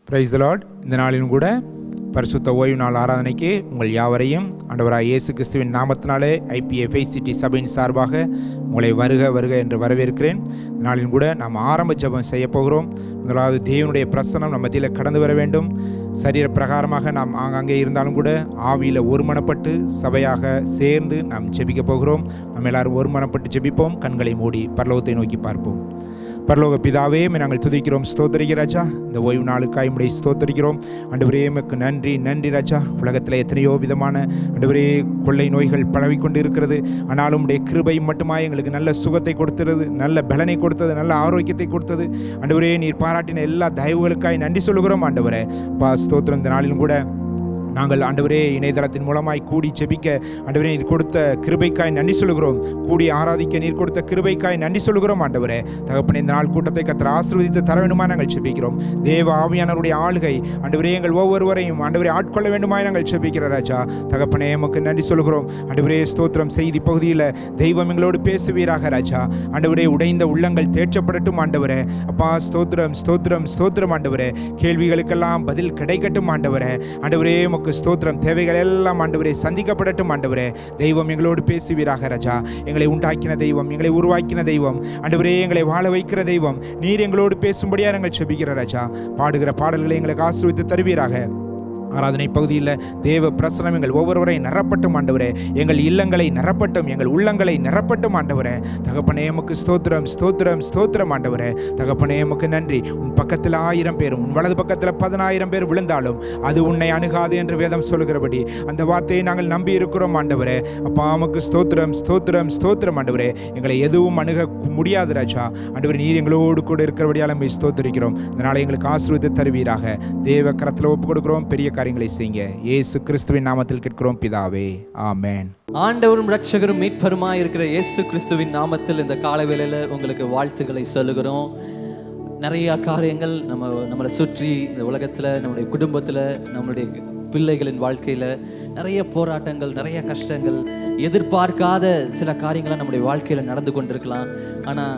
Praise the Lord. இந்த நாளிலும் கூட பரிசுத்த ஓய்வு நாள் ஆராதனைக்கு உங்கள் யாவரையும் ஆண்டவராக இயேசு கிறிஸ்துவின் நாமத்தினாலே IPFICT சபையின் சார்பாக உங்களை வருக வருக என்று வரவேற்கிறேன். இந்த நாளிலும் கூட நாம் ஆரம்ப ஜெபம் செய்ய போகிறோம். முதலாவது தேவனுடைய பிரசன்னம் நம்ம மத்தியில் கடந்து வர வேண்டும். சரீர பிரகாரமாக நாம் ஆங்காங்கே இருந்தாலும் கூட ஆவியில் ஒருமனப்பட்டு சபையாக சேர்ந்து நாம் ஜெபிக்க போகிறோம். நம்ம எல்லாரும் ஒருமனப்பட்டு ஜெபிப்போம். கண்களை மூடி பரலோகத்தை நோக்கி பார்ப்போம். பரலோக பிதாவே, நாங்கள் துதிக்கிறோம், ஸ்தோத்தரிக்கிறோம் ராஜா. இந்த ஓய்வு நாளுக்காய் உம்மை ஸ்தோத்தரிக்கிறோம் ஆண்டவரே. எமக்கு நன்றி நன்றி ராஜா. உலகத்தில் எத்தனையோ விதமான ஆண்டவரே கொள்ளை நோய்கள் பரவிக்கொண்டு இருக்கிறது. ஆனாலும் உடைய கிருபை மட்டுமாய் எங்களுக்கு நல்ல சுகத்தை கொடுத்தது, நல்ல பலனை கொடுத்தது, நல்ல ஆரோக்கியத்தை கொடுத்தது ஆண்டவரே. நீர் பாராட்டின எல்லா தயவுகளுக்காய் நன்றி சொல்லுகிறோம் ஆண்டவரே. ஸ்தோத்திரம். இந்த நாளிலும் கூட நாங்கள் ஆண்டவரே இணையதளத்தின் மூலமாய் கூடி ஜெபிக்க ஆண்டவரே நீர் கொடுத்த கிருபைக்காய் நன்றி சொல்லுகிறோம். கூடி ஆராதிக்க நீர் கொடுத்த கிருபைக்காய் நன்றி சொல்லுகிறோம் ஆண்டவரே. தகப்பனே, இந்த நாள் கூட்டத்தை கர்த்தர் ஆசீர்வதித்து தர வேண்டுமா நாங்கள் ஜெபிக்கிறோம். தேவ ஆவியானவருடைய ஆளுகை ஆண்டவரே எங்கள் ஒவ்வொருவரையும் ஆண்டவரே ஆட்கொள்ள வேண்டுமாய் நாங்கள் ஜெபிக்கிற ராஜா. தகப்பனே, எமக்கு நன்றி சொல்லுகிறோம் ஆண்டவரே. ஸ்தோத்திரம். செய்தி பகுதியில் தெய்வம் எங்களோடு பேசுவீராக ராஜா. ஆண்டவரே, உடைந்த உள்ளங்கள் தேற்றப்படட்டும் ஆண்டவரே. அப்பா ஸ்தோத்திரம் ஸ்தோத்திரம் ஸ்தோத்திரம் ஆண்டவரே. கேள்விகளுக்கெல்லாம் பதில் கிடைக்கட்டும் ஆண்டவரே. ஆண்டவரே ஸ்தோத்திரம். தேவைகள் எல்லாம் ஆண்டவரே சந்திக்கப்படட்டும் ஆண்டவரே. தெய்வம் எங்களோடு பேசுவீராக ராஜா. எங்களை உண்டாக்கின தெய்வம், எங்களை உருவாக்கின தெய்வம் ஆண்டவரே, எங்களை வாழ வைக்கிற தெய்வம், நீர் எங்களோடு பேசும்படியா நாங்கள் ஜெபிக்கிற ராஜா. பாடுகிற பாடல்களை எங்களுக்கு ஆசீர்வதித்து தருவீராக. ஆராதனை பகுதியில் தேவ பிரசனம் எங்கள் ஒவ்வொருவரையும் நிரப்பட்டும் ஆண்டவரே. எங்கள் இல்லங்களை நிரப்பட்டும், எங்கள் உள்ளங்களை நிரப்பட்டும் ஆண்டவரே. தகப்பனே, எமக்கு ஸ்தோத்திரம் ஸ்தோத்திரம் ஸ்தோத்திரம் ஆண்டவரே. தகப்பனே, எமக்கு நன்றி. உன் பக்கத்தில் 1000 பேரும் உன் வலது பக்கத்தில் 10,000 பேர் விழுந்தாலும் அது உன்னை அணுகாது என்று வேதம் சொல்லுகிறபடி அந்த வார்த்தையை நாங்கள் நம்பி இருக்கிறோம் ஆண்டவரே. அப்பா, எமக்கு ஸ்தோத்திரம் ஸ்தோத்திரம் ஸ்தோத்திரம் ஆண்டவரே. எங்களை எதுவும் அணுக முடியாது ராஜா. ஆண்டவரே, நீர் எங்களோடு கூட இருக்கிறபடியால் நம்மை ஸ்தோத்திரிக்கிறோம். இதனால் எங்களுக்கு ஆசீர்வதித்து தருவீராக. தேவ கரத்தில் ஒப்பு கொடுக்கிறோம். பெரிய காரியங்களை செய்யுங்க. இயேசு கிறிஸ்துவின் நாமத்தில் கேட்கிறோம் பிதாவே, ஆமென். ஆண்டவரும் இரட்சகரும் மீட்பருமாய் இருக்கிற இயேசு கிறிஸ்துவின் நாமத்தில் இந்த காலவேளையில் உங்களுக்கு வாழ்த்துக்களை சொல்லுகிறோம். நிறைய காரியங்கள் நம்மளை சுற்றி இந்த உலகத்தில், நம்முடைய குடும்பத்தில், நம்மளுடைய பிள்ளைகளின் வாழ்க்கையில் நிறைய போராட்டங்கள், நிறைய கஷ்டங்கள், எதிர்பார்க்காத சில காரியங்கள்லாம் நம்முடைய வாழ்க்கையில் நடந்து கொண்டிருக்கலாம். ஆனால்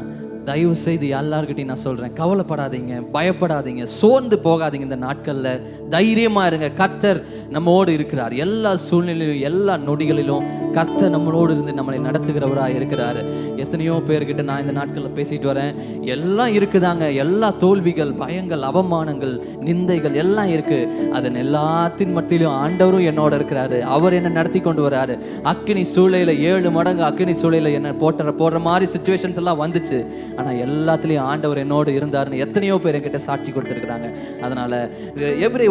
தயவு செய்து எல்லார்கிட்டையும் நான் சொல்கிறேன், கவலைப்படாதீங்க, பயப்படாதீங்க, சோர்ந்து போகாதீங்க. இந்த நாட்களில் தைரியமாக இருங்க. கர்த்தர் நம்மோடு இருக்கிறார். எல்லா சூழ்நிலையிலும், எல்லா நொடிகளிலும் கர்த்தர் நம்மளோடு இருந்து நம்மளை நடத்துகிறவராக இருக்கிறார். எத்தனையோ பேர்கிட்ட நான் இந்த நாட்களில் பேசிட்டு வரேன். எல்லாம் இருக்குதாங்க, எல்லா தோல்விகள், பயங்கள், அவமானங்கள், நிந்தைகள் எல்லாம் இருக்குது. அதன் எல்லாத்தின் மத்தியிலும் ஆண்டவரும் என்னோட இருக்கிறாரு. அவர் என்னை நடத்தி கொண்டு வர்றாரு. அக்கினி சூளையில் 7 மடங்கு அக்கினி சூளையில் என்னை போடுற மாதிரி சுச்சுவேஷன்ஸ் எல்லாம் வந்துச்சு. ஆனால் எல்லாத்துலேயும் ஆண்டவர் என்னோடு இருந்தாருன்னு எத்தனையோ பேர் என்கிட்ட சாட்சி கொடுத்துருக்குறாங்க. அதனால்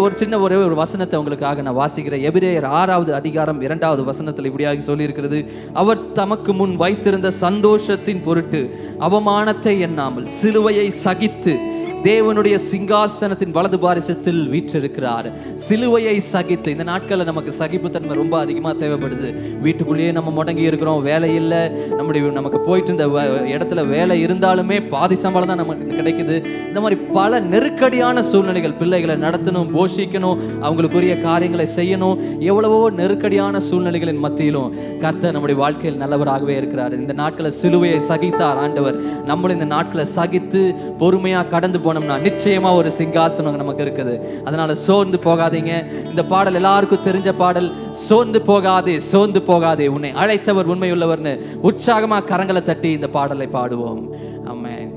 ஒரு சின்ன ஒரே ஒரு வசனத்தை உங்களுக்காக நான் வாசிக்கிறேன். எபிரேயர் 6வது அதிகாரம் 2வது வசனத்தில் இப்படியாக சொல்லியிருக்கிறது. அவர் தமக்கு முன் வைத்திருந்த சந்தோஷத்தின் பொருட்டு அவமானத்தை எண்ணாமல் சிலுவையை சகித்து தேவனுடைய சிங்காசனத்தின் வலது பாரிசத்தில் வீற்றிருக்கிறார். சிலுவையை சகித்து. இந்த நாட்களில் நமக்கு சகிப்புத்தன்மை ரொம்ப அதிகமாக தேவைப்படுது. வீட்டுக்குள்ளேயே நம்ம முடங்கி இருக்கிறோம், வேலை இல்லை. நமக்கு போயிட்டு இருந்த இடத்துல வேலை இருந்தாலுமே பாதி சம்பளம் தான் நமக்கு கிடைக்குது. இந்த மாதிரி பல நெருக்கடியான சூழ்நிலைகள். பிள்ளைகளை நடத்தணும், போஷிக்கணும், அவங்களுக்குரிய காரியங்களை செய்யணும். எவ்வளவோ நெருக்கடியான சூழ்நிலைகளின் மத்தியிலும் கர்த்தர் நம்முடைய வாழ்க்கையில் நல்லவராகவே இருக்கிறார். இந்த நாட்களில் சிலுவையை சகித்தார் ஆண்டவர். நம்மளும் இந்த நாட்களை சகித்து பொறுமையாக கடந்து போனோம்னா நிச்சயமா ஒரு சிங்காசனம் நமக்கு இருக்குது. அதனால சோர்ந்து போகாதீங்க. இந்த பாடல் எல்லாருக்கும் தெரிஞ்ச பாடல். சோர்ந்து போகாதே, சோர்ந்து போகாதே, உன்னை அழைத்தவர் உண்மையுள்ளவர்னு உற்சாகமா கரங்களை தட்டி இந்த பாடலை பாடுவோம். ஆமென்.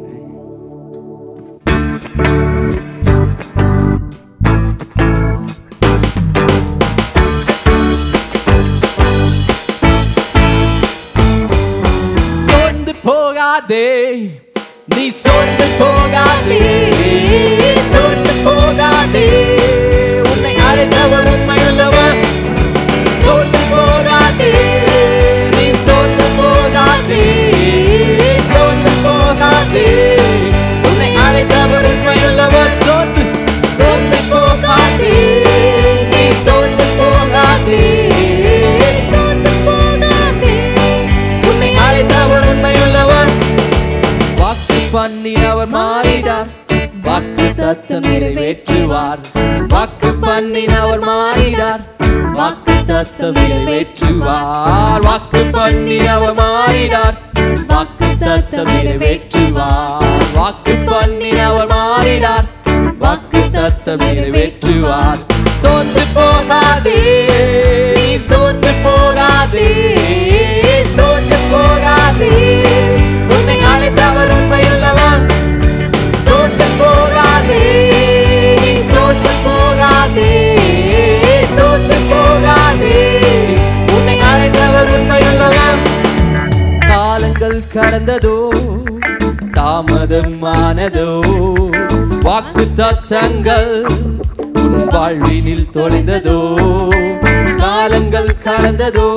சோர்ந்து போகாதே, நீ சோர்ந்து போகாதே, சோர்ந்து போகாதே, உன்னை அழைத்தவர் உண்மையுள்ளவர். சோர்ந்து போகாதே, நீ சோர்ந்து போகாதே, சோர்ந்து போகாதே, உன்னை அழைத்தவர் உண்மையுள்ளவர். சோர்ந்து போகாதே, நீ சோர்ந்து போகாதே, சோர்ந்து போகாதே, உன்னை அழைத்தவர் உண்மையுள்ளவர். வாக்கு பண்ணி அவர் மாறிடார், வாக்கு தத்தம் நிறைவேற்றுவார். வாக்கு பண்ணி அவர் மாறிடார், வாக்கு தத்தம் நிறைவேற்றுவார். வாக்கு பண்ணி அவர் மாறிடார், வாக்கு தத்தம் நிறைவேற்றுவார். வாக்கு பண்ணி அவர் மாறிடார், வாக்கு தத்தம் நிறைவேற்றுவார். கடந்ததோ தாமதமானதோ, வாக்கு தத்தங்கள் உன் வாழ்வினில் தொலைந்ததோ, காலங்கள் கடந்ததோ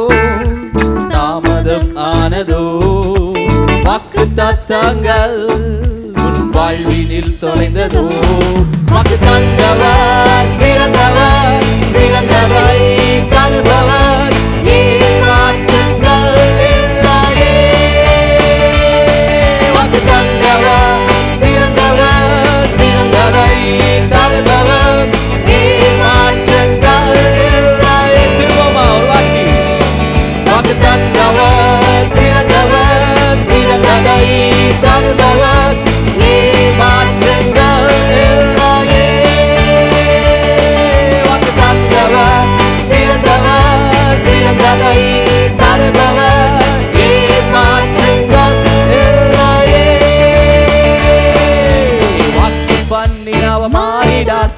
தாமதம் ஆனதோ, வாக்கு தத்தங்கள் உன் வாழ்வினில் தொலைந்ததோ. வாக்கு தந்தவர் சிறந்தவர், சிறந்தவரை தருபவர், ஏமாற்றங்கள் இல்லையே. வாக்கு தந்தவர் சிறந்தவர், சிறந்தவரை தருபவர், ஏமாற்றங்கள் இல்லையே. திரும்பமா ஒரு வாட்டி. வாக்கு தந்தவர் சிறந்தவர், சிறந்தவரை தருபவர், ஏமாற்றங்கள் இல்லையே. வாக்கு தந்தவர் சிறந்தவர், சிறந்தவரை தருபவர், ஏமாற்றங்கள் இல்லையே. வாக்கு பண்ணி அவர் மாறிடார்,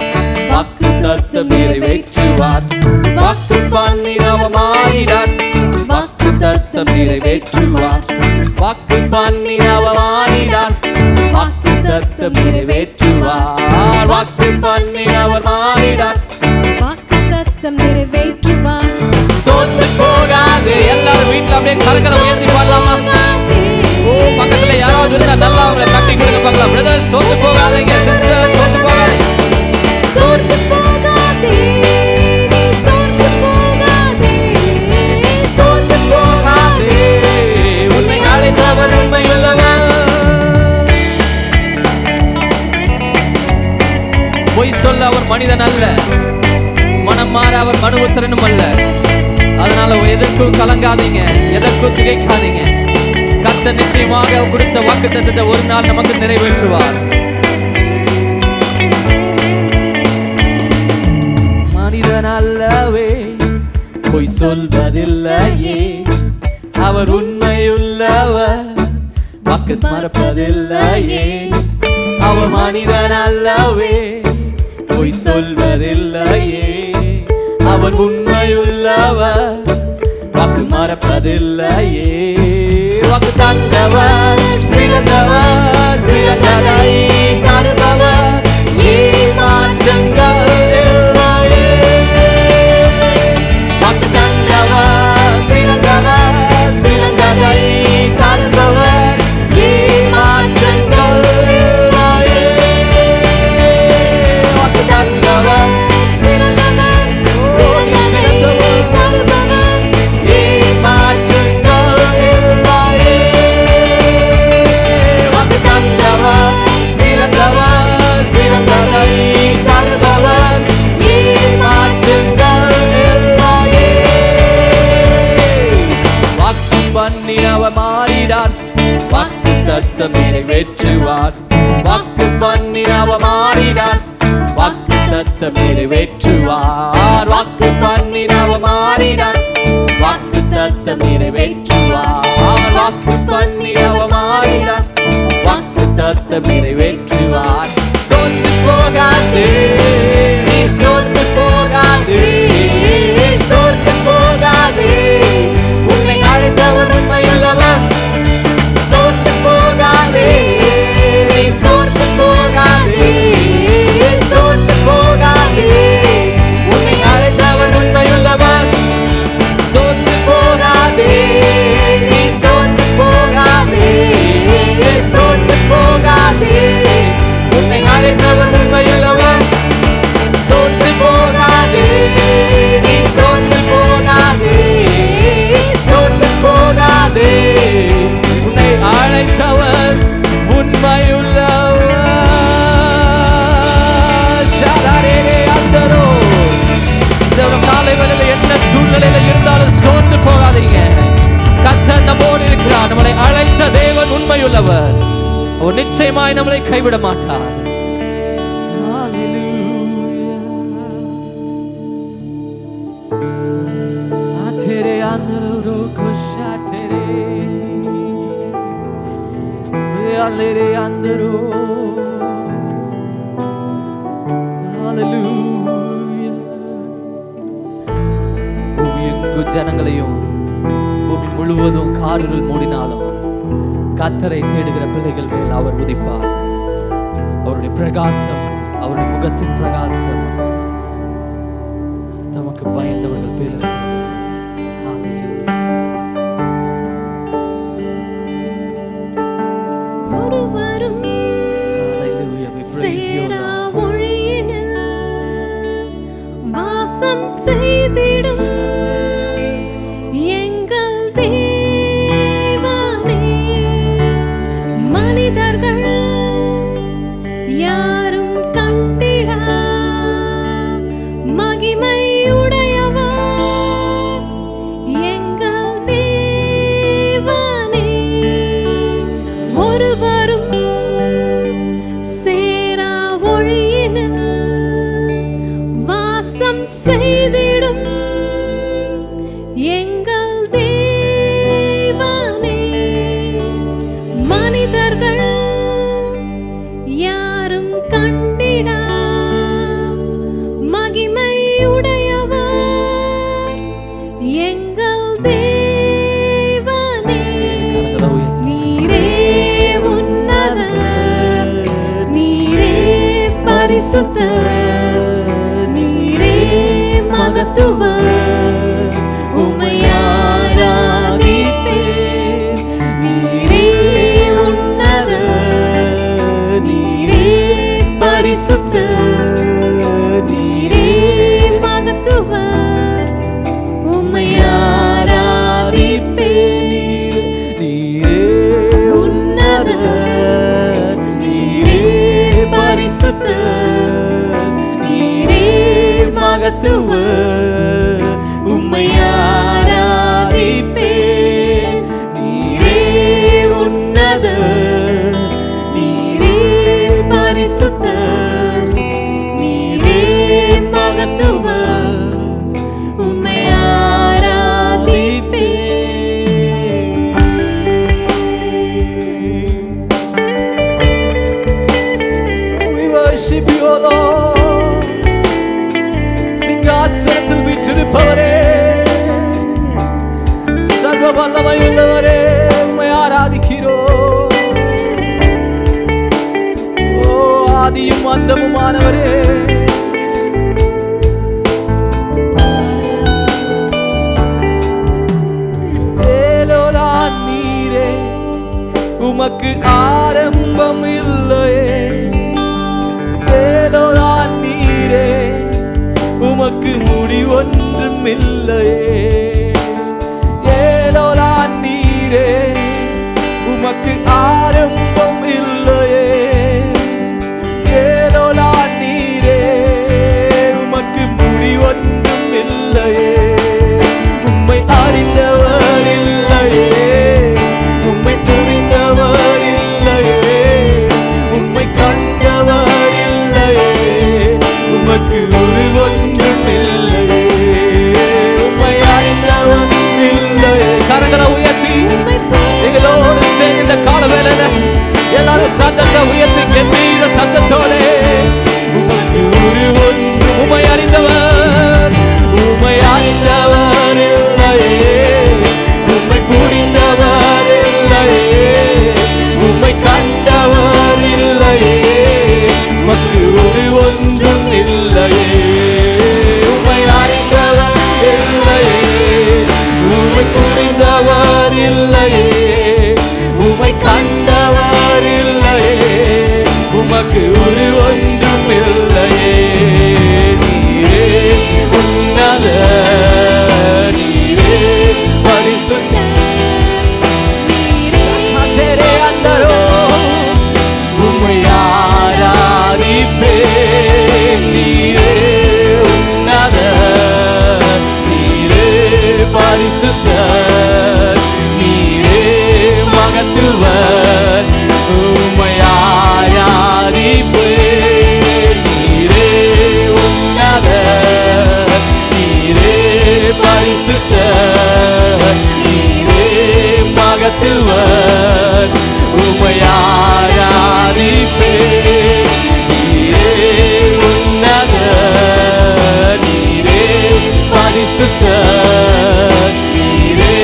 வாக்கு தத்தம் நிறைவேற்றுவார். வாக்கு பண்ணி அவர் மாறிடார், வாக்கு தத்தம் நிறைவேற்றுவார். வாக்கு பண்ணி அவர் மாறிடார், வாக்கு தத்தம் நிறைவேற்றுவார். வாக்கு பண்ணி அவர் மாறிடார், வாக்கு தத்தம் நிறைவேற்றுவார். சோர்ந்து போகாது. எல்லாரும் வீட்டுல அப்படியே கரங்களை உயர்த்தி பாடலாமா? பக்கத்துல யாராவது இருந்தா நல்லா அவங்களை தட்டி கொடுங்க பார்க்கலாம். பிரதர் சோர்ந்து போகாதீங்க, சிஸ்டர் சோர்ந்து போகாதீங்க. சோர்ந்து போகாதே, நீ சோர்ந்து போகாதே, சோர்ந்து போகாதே, உன்னை அழைத்தவர் உண்மையுள்ளவர். பொய் சொல்ல அவர் மனிதன் அல்ல, மனம் மாற அவர் மனுபுத்திரனும் அல்ல. அதனால எதற்கும் கலங்காதீங்க, எதற்கும் திகைக்காதீங்க. கர்த்தர் நிச்சயமாக கொடுத்த வாக்குத்தத்தத்தை ஒரு நாள் நமக்கு நிறைவேற்றுவார். மனிதன் அல்லவே, பொய் சொல்வதில்லையே, அவர் உண்மையுள்ளவர், வாக்கு மறப்பதில்லையே. அவர் மனிதன் அல்லவே, பொய் சொல்வதில்லையே, அவர் உண்மையுள்ளவர், வாக்கு மறப்பதில்லையே. வாக்கு தந்தவர் சிறந்தவர், சிறந்ததை தருபவர், ஏமாற்றங்கள் இல்லையே. வாக்கு தந்தவர் சிறந்தவர், சிறந்ததை தருபவர், ஏமாற்றங்கள் இல்லையே. வாக்கு தந்தவர் சிறந்தவர், சிறந்ததை தருபவர், ஏமாற்றங்கள் இல்லையே. வாக்கு தந்தவர் சிறந்தவர், சிறந்ததை தருபவர், ஏமாற்றங்கள் இல்லையே. வாக்கு பண்ணி அவர் மாறிடார், வாக்கு தத்தம் நிறைவேற்றுவார். வாக்கு பண்ணி அவர் மாறிடார், வாக்கு தத்தம் நிறைவேற்றுவார். வாக்கு பண்ணி அவர் மாறிடார், வாக்கு தத்தம் நிறைவேற்றுவார். வாக்கு பண்ணி அவர் மாறிடார், வாக்கு தத்தம் நிறைவேற்றுவார். சோர்ந்து போகாதே, நீ சோர்ந்து போகாதே, சோர்ந்து போகாதே, உன்னை அழைத்தவர் உண்மையுள்ளவர். சோர்ந்து போகாதே, நீ சோர்ந்து போகாதே, சோர்ந்து போகாதே, உன்னை அழைத்தவர் உண்மையுள்ளவர். சோர்ந்து போகாதே, நீ சோர்ந்து போகாதே, சோர்ந்து போகாதே, உன்னை அழைத்தவர் உண்மையுள்ளவர். சோர்ந்து போகாதே, நீ சோர்ந்து போகாதே, சோர்ந்து போகாதே, உன்னை அழைத்தவர் உண்மையுள்ளவர். ஷாலாரேரே அந்தரோ. இந்த காலை வேளையில என்ன சூழ்நிலையில இருந்தாலும் சோர்ந்து போகாதீங்க. கர்த்தர் நம்மோடு இருக்கிறார். நம்மளை அழைத்த தேவன் உண்மையுள்ளவர். அவர் நிச்சயமாய் நம்மளை கைவிட மாட்டார். பூமி எங்கு ஜனங்களையும் பூமி முழுவதும் காரிருள் மூடினாலும் கர்த்தரை தேடுகிற பிள்ளைகள் மேல் அவர் உதிப்பார். அவருடைய பிரகாசம், அவருடைய முகத்தின் பிரகாசம் தமக்கு பயந்தவர்கள் பேர் இருக்கிறது. ஒருவரும் சேரா ஒளியினில் வாசம் செய்திடும் எங்கள் தேவனே. மனிதர்கள் யாரும் கண்டிடா மகிமையுடையவர் எங்கள் தேவனே. ஒருவரும் சேரா ஒளியினில் வாசம் செய்திடும் எங்கள் தேவனே. மனிதர்கள் யாரும் கண்டிடா மகிமையுடையவர் எங்கள் தேவனே. நீரே உன்னதர், நீரே பரிசுத்தர், நீரே மகத்துவர், உம்மை ஆராதிப்பேன். நீரே உன்னதர், நீரே பரிசுத்தர், நீரே மகத்துவர், உம்மை ஆராதிப்பேன். நீரே உன்னதர், நீரே பரிசுத்தர், நீரே மகத்துவர், உம்மை ஆராதிப்பேன். நீரே உன்னதர், நீரே பரிசுத்தர், நீரே மகத்துவர், உம்மை ஆராதிப்பேன். We worship you, O Lord. சிங்காசனத்தில் வீற்றிருப்பவரே, சர்வ வல்லமையுள்ளவரே, உம்மை ஆராதிக்கிறோம். ஓ ஆதியும் அந்தமுமானவரே, ஏலோலா நீரே, உமக்கு ஆரம்பம் இல்லையே. ஏலோலா நீரே, உமக்கு முடிவொன்றும் இல்லையே. ஏலோலா நீரே, உமக்கு ஆரம்பம் இல்லையே. ஏலோலா நீரே, உமக்கு முடிவொன்றும் இல்லையே. உம்மை அறிந்தவர் இல்லையே, உம்மை புரிந்தவர் இல்லையே, உம்மை கண்டவர் இல்லையே, உமக்கு ஒரு ஒன்றும் இல்லையே. உம்மை அறிந்தவர் இல்லையே. கரங்களை உயர்த்தி எங்களோடு சேர்ந்து இந்த கால வேளையில எல்லாரும் சத்தத்தை உயர்த்தி கெம்பீர சத்தத்தோட உமக்கு ஒரு ஒன்று. உம்மை அறிந்தவர், உம்மை அறிந்தவர் இல்லையே, உம்மை புரிந்தவர் இல்லையே, உம்மை கண்டவர் இல்லையே, உமக்கு ஒரு ஒன்றும் இல்லையே. உம்மை அறிந்தவர் இல்லையே, உம்மை புரிந்தவர் இல்லையே, உம்மை கண்டவர் இல்லையே, உமக்கு ஒரு ஒன்றும் இல்லையே. நீரே உன்னதர், நீரே பரிசுத்தர், நீரே அந்தரோ, உம்மை ஆராதிப்பேன். நீரே உன்னதர், நீரே பரிசுத்தர், நீரே மகத்துவர், உம்மை ஆராதிப்பேன். நீரே உன்னதர், நீரே பரிசுத்தர், நீரே மகத்துவர், உம்மை ஆராதிப்பேன். நீரே உன்னதர், நீரே பரிசுத்தர், நீரே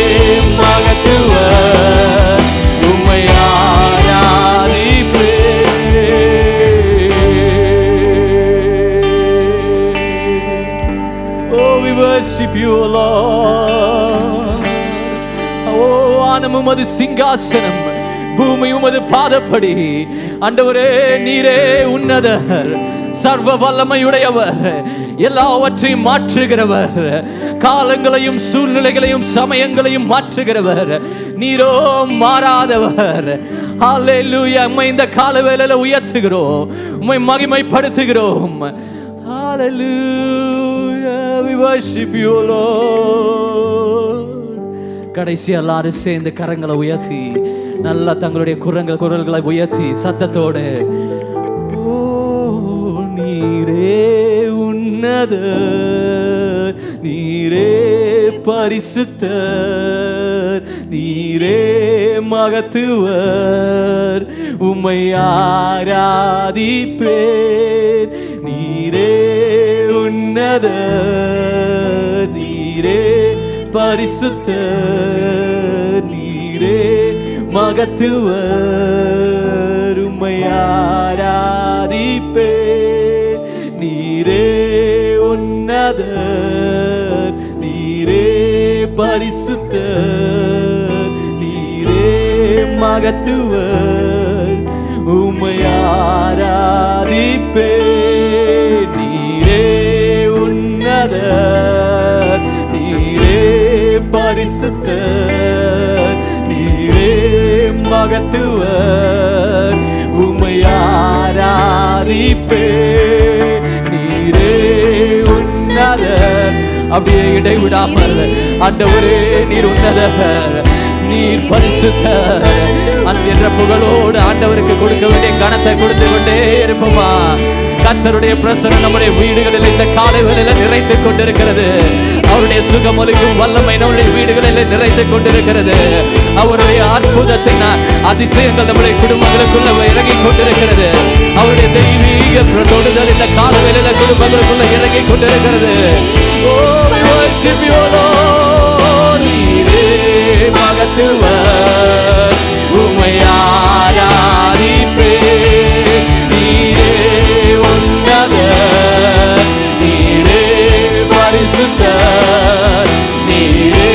மகத்துவர், உம்மை worship you, Lord. ஓ, வானம் உமது சிங்காசனம், பூமி உமது பாதப்படி. ஆண்டவரே, நீரே உன்னதர், சர்வ வல்லமையுடையவர், எல்லாவற்றையும் மாற்றுகிறவர், காலங்களையும் சூழ்நிலைகளையும் சமயங்களையும் மாற்றுகிறவர். நீரோ மாறாதவர். ஹல்லேலூயா. உம்மை இந்த காலவேளையில உயர்த்துகிறோம், உம்மை மகிமைப்படுத்துகிறோம். ஹல்லேலூயா. We worship you, Lord. கடைசி எல்லாரும் சேர்ந்து கரங்களை உயர்த்தி நல்லா தங்களுடைய குரல்களை உயர்த்தி சத்தத்தோடு, ஓ நீரே உன்னதர், நீரே பரிசுத்தர், நீரே மகத்துவர், உம்மை ஆராதிப்பேன். நீரே உன்னதர், நீரே பரிசுத்தர், நீரே மகத்துவர், உம்மை ஆராதிப்பேன். நீரே உன்னதர், நீரே பரிசுத்தர், நீரே மகத்துவர், உம்மை ஆராதிப்பேன். நீரே உன்னதர், நீரே பரிசுத்தர், நீரே மகத்துவர், உம்மை ஆராதிப்பேன். நீரே உன்னதர். அப்படியே இடைவிடாமல் ஆண்டவரே, நீர் உன்னதர், நீர் பரிசுத்தர் என்ற புகழோடு ஆண்டவருக்கு கொடுக்க வேண்டிய கனத்தை கொடுத்து கொண்டே இருப்போமா? கர்த்தருடைய பிரசன்னம் நம்முடைய வீடுகளில் இந்த காலை வேளையில நிறைத்துக் கொண்டிருக்கிறது. அவருடைய சுகமொலிக்கும் வல்லமை நம்முடைய வீடுகளில் நிறைத்துக் கொண்டிருக்கிறது. அவருடைய அற்புதத்தின் அதிசயங்கள் நம்முடைய குடும்பங்களுக்குள்ள இறங்கிக் கொண்டிருக்கிறது. அவருடைய தெய்வீக தொடுதல் இந்த கால வேளையில குடும்பங்களுக்குள்ள இறங்கிக் கொண்டிருக்கிறது. ஓ, worship you, Lord. நீரே மகத்துவர், உம்மை ஆராதிப்பேன். நீரே உன்னதர், நீரே பரிசுத்தர், நீரே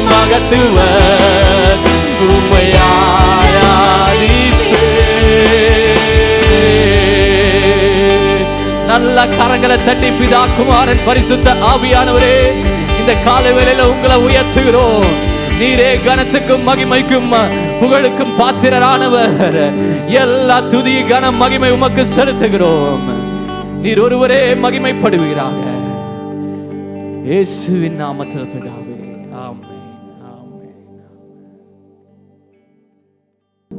மகத்துவர், உம்மை ஆராதிப்பேன். நல்ல கரங்களை தட்டி பிதா குமாரன் பரிசுத்த ஆவியானவரே, இந்த காலை வேளையில உங்களை உயர்த்துகிறோம். நீரே கனத்துக்கும் மகிமைக்கும் புகழுக்கும் பாத்திரரானவர். எல்லா துதி கனம் மகிமை உமக்கு செலுத்துகிறோம். நீர் ஒருவரே மகிமைப்படுவீராக. இயேசுவின் நாமத்தில் பிதாவே, ஆமென், ஆமென்.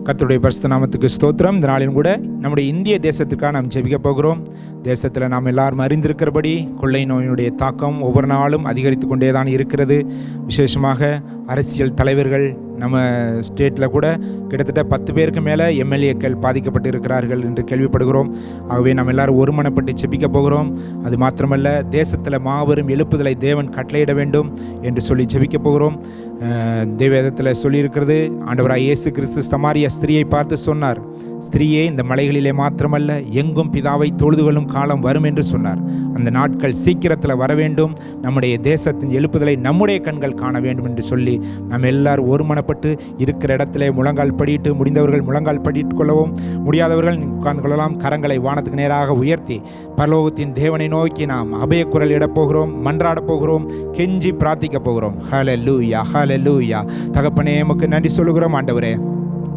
கர்த்தருடைய பரிசுத்த நாமத்துக்கு ஸ்தோத்திரம். இந்த நாளிலும் கூட நம்முடைய இந்திய தேசத்துக்காக நாம் ஜெபிக்க போகிறோம். தேசத்தில் நாம் எல்லாரும் அறிந்திருக்கிறபடி கொள்ளை நோயினுடைய தாக்கம் ஒவ்வொரு நாளும் அதிகரித்து கொண்டே தான் இருக்கிறது. விசேஷமாக அரசியல் தலைவர்கள் நம்ம ஸ்டேட்டில் கூட கிட்டத்தட்ட 10 பேருக்கு மேலே எம்எல்ஏக்கள் பாதிக்கப்பட்டு இருக்கிறார்கள் என்று கேள்விப்படுகிறோம். ஆகவே நாம் எல்லாரும் ஒருமனப்பட்டு ஜெபிக்க போகிறோம். அது மாத்திரமல்ல, தேசத்தில் மாபெரும் எழுப்புதலை தேவன் கட்டளையிட வேண்டும் என்று சொல்லி ஜெபிக்க போகிறோம். தேவேதத்தில் சொல்லியிருக்கிறது, ஆண்டவராய் இயேசு கிறிஸ்து சமாரிய ஸ்திரியை பார்த்து சொன்னார், ஸ்திரியே, இந்த மலைகளிலே மாத்திரமல்ல எங்கும் பிதாவை தொழுதுகொள்ளும் காலம் வரும் என்று சொன்னார். அந்த நாட்கள் சீக்கிரத்தில் வர வேண்டும். நம்முடைய தேசத்தின் எழுப்புதலை நம்முடைய கண்கள் காண வேண்டும் என்று சொல்லி நாம் எல்லாரும் ஒருமனப்பட்டு இருக்கிற இடத்திலே முழங்கால் படிட்டு, முடிந்தவர்கள் முழங்கால் படிட்டு கொள்ளவும், முடியாதவர்கள் உட்கார்ந்து கொள்ளலாம். கரங்களை வானத்துக்கு நேராக உயர்த்தி பரலோகத்தின் தேவனை நோக்கி நாம் அபயக்குரல் இடப் போகிறோம், மன்றாடப் போகிறோம், கெஞ்சி பிரார்த்திக்க போகிறோம். ஹல்லேலூயா, ஹல்லேலூயா. தகப்பனே, உமக்கு நன்றி சொல்லுகிறோம். ஆண்டவரே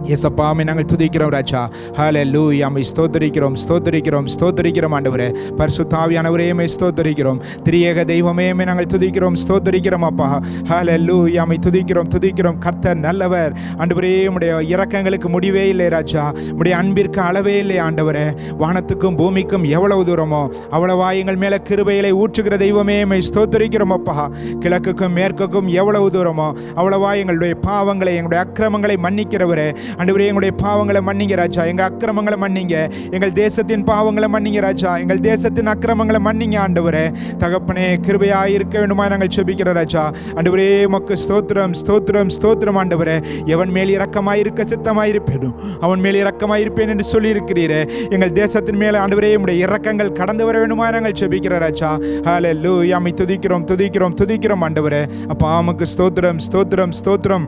இயேசப்பாவை நாங்கள் துதிக்கிறோம் ராஜா. ஹல்லேலூயா. மை ஸ்தோத்திரிக்கிறோம், ஸ்தோத்திரிக்கிறோம், ஸ்தோத்திரிக்கிறோம். ஆண்டவரே, பரிசுத்த ஆவியானவரே மை ஸ்தோத்திரிக்கிறோம். திரியேக தெய்வமே நாங்கள் துதிக்கிறோம், ஸ்தோத்திரிக்கிறோம் அப்பா. ஹல்லேலூயா. மை துதிக்கிறோம், துதிக்கிறோம். கர்த்தர் நல்லவர். ஆண்டவரே, உம்முடைய இரக்கங்களுக்கு முடிவே இல்லை ராஜா. உம்முடைய அன்பிற்கு அளவே இல்லை ஆண்டவரே. வானத்துக்கும் பூமிக்கும் எவ்வளவு தூரமோ அவ்வளவா எங்கள் மேலே கிருபைகளை ஊற்றுகிற தெய்வமே மை ஸ்தோத்திரிக்கிறோம் அப்பா. கிழக்குக்கும் மேற்குக்கும் எவ்வளவு தூரமோ அவ்வளவா எங்களுடைய பாவங்களை, எங்களுடைய அக்கிரமங்களை மன்னிக்கிறவரே. ஆண்டவரே எங்களுடைய பாவங்களை மன்னிங்க ராஜா, எங்கள் அக்கிரமங்களை மன்னிங்க, எங்கள் தேசத்தின் பாவங்களை மன்னிங்க ராஜா, எங்கள் தேசத்தின் அக்கிரமங்களை மன்னிங்க ஆண்டவரே. தகப்பனே கிருபையாக இருக்க வேண்டுமா நாங்கள் செபிக்கிற ராஜா. ஆண்டவரே உமக்கு ஸ்தோத்திரம் ஸ்தோத்திரம் ஸ்தோத்திரம் ஆண்டவரே. எவன் மேல் இரக்கமாயிருக்க சித்தமாயிருப்பேனும் அவன் மேல் இரக்கமாயிருப்பேன் என்று சொல்லியிருக்கிறீரே. எங்கள் தேசத்தின் மேலே ஆண்டவரே உம்முடைய இரக்கங்கள் கடந்து வர வேண்டுமா நாங்கள் செபிக்கிற ராஜா. ஹல்லேலூயா, உம்மை துதிக்கிறோம் துதிக்கிறோம் துதிக்கிறோம் ஆண்டவரே. அப்பா உமக்கு ஸ்தோத்திரம் ஸ்தோத்திரம் ஸ்தோத்திரம்.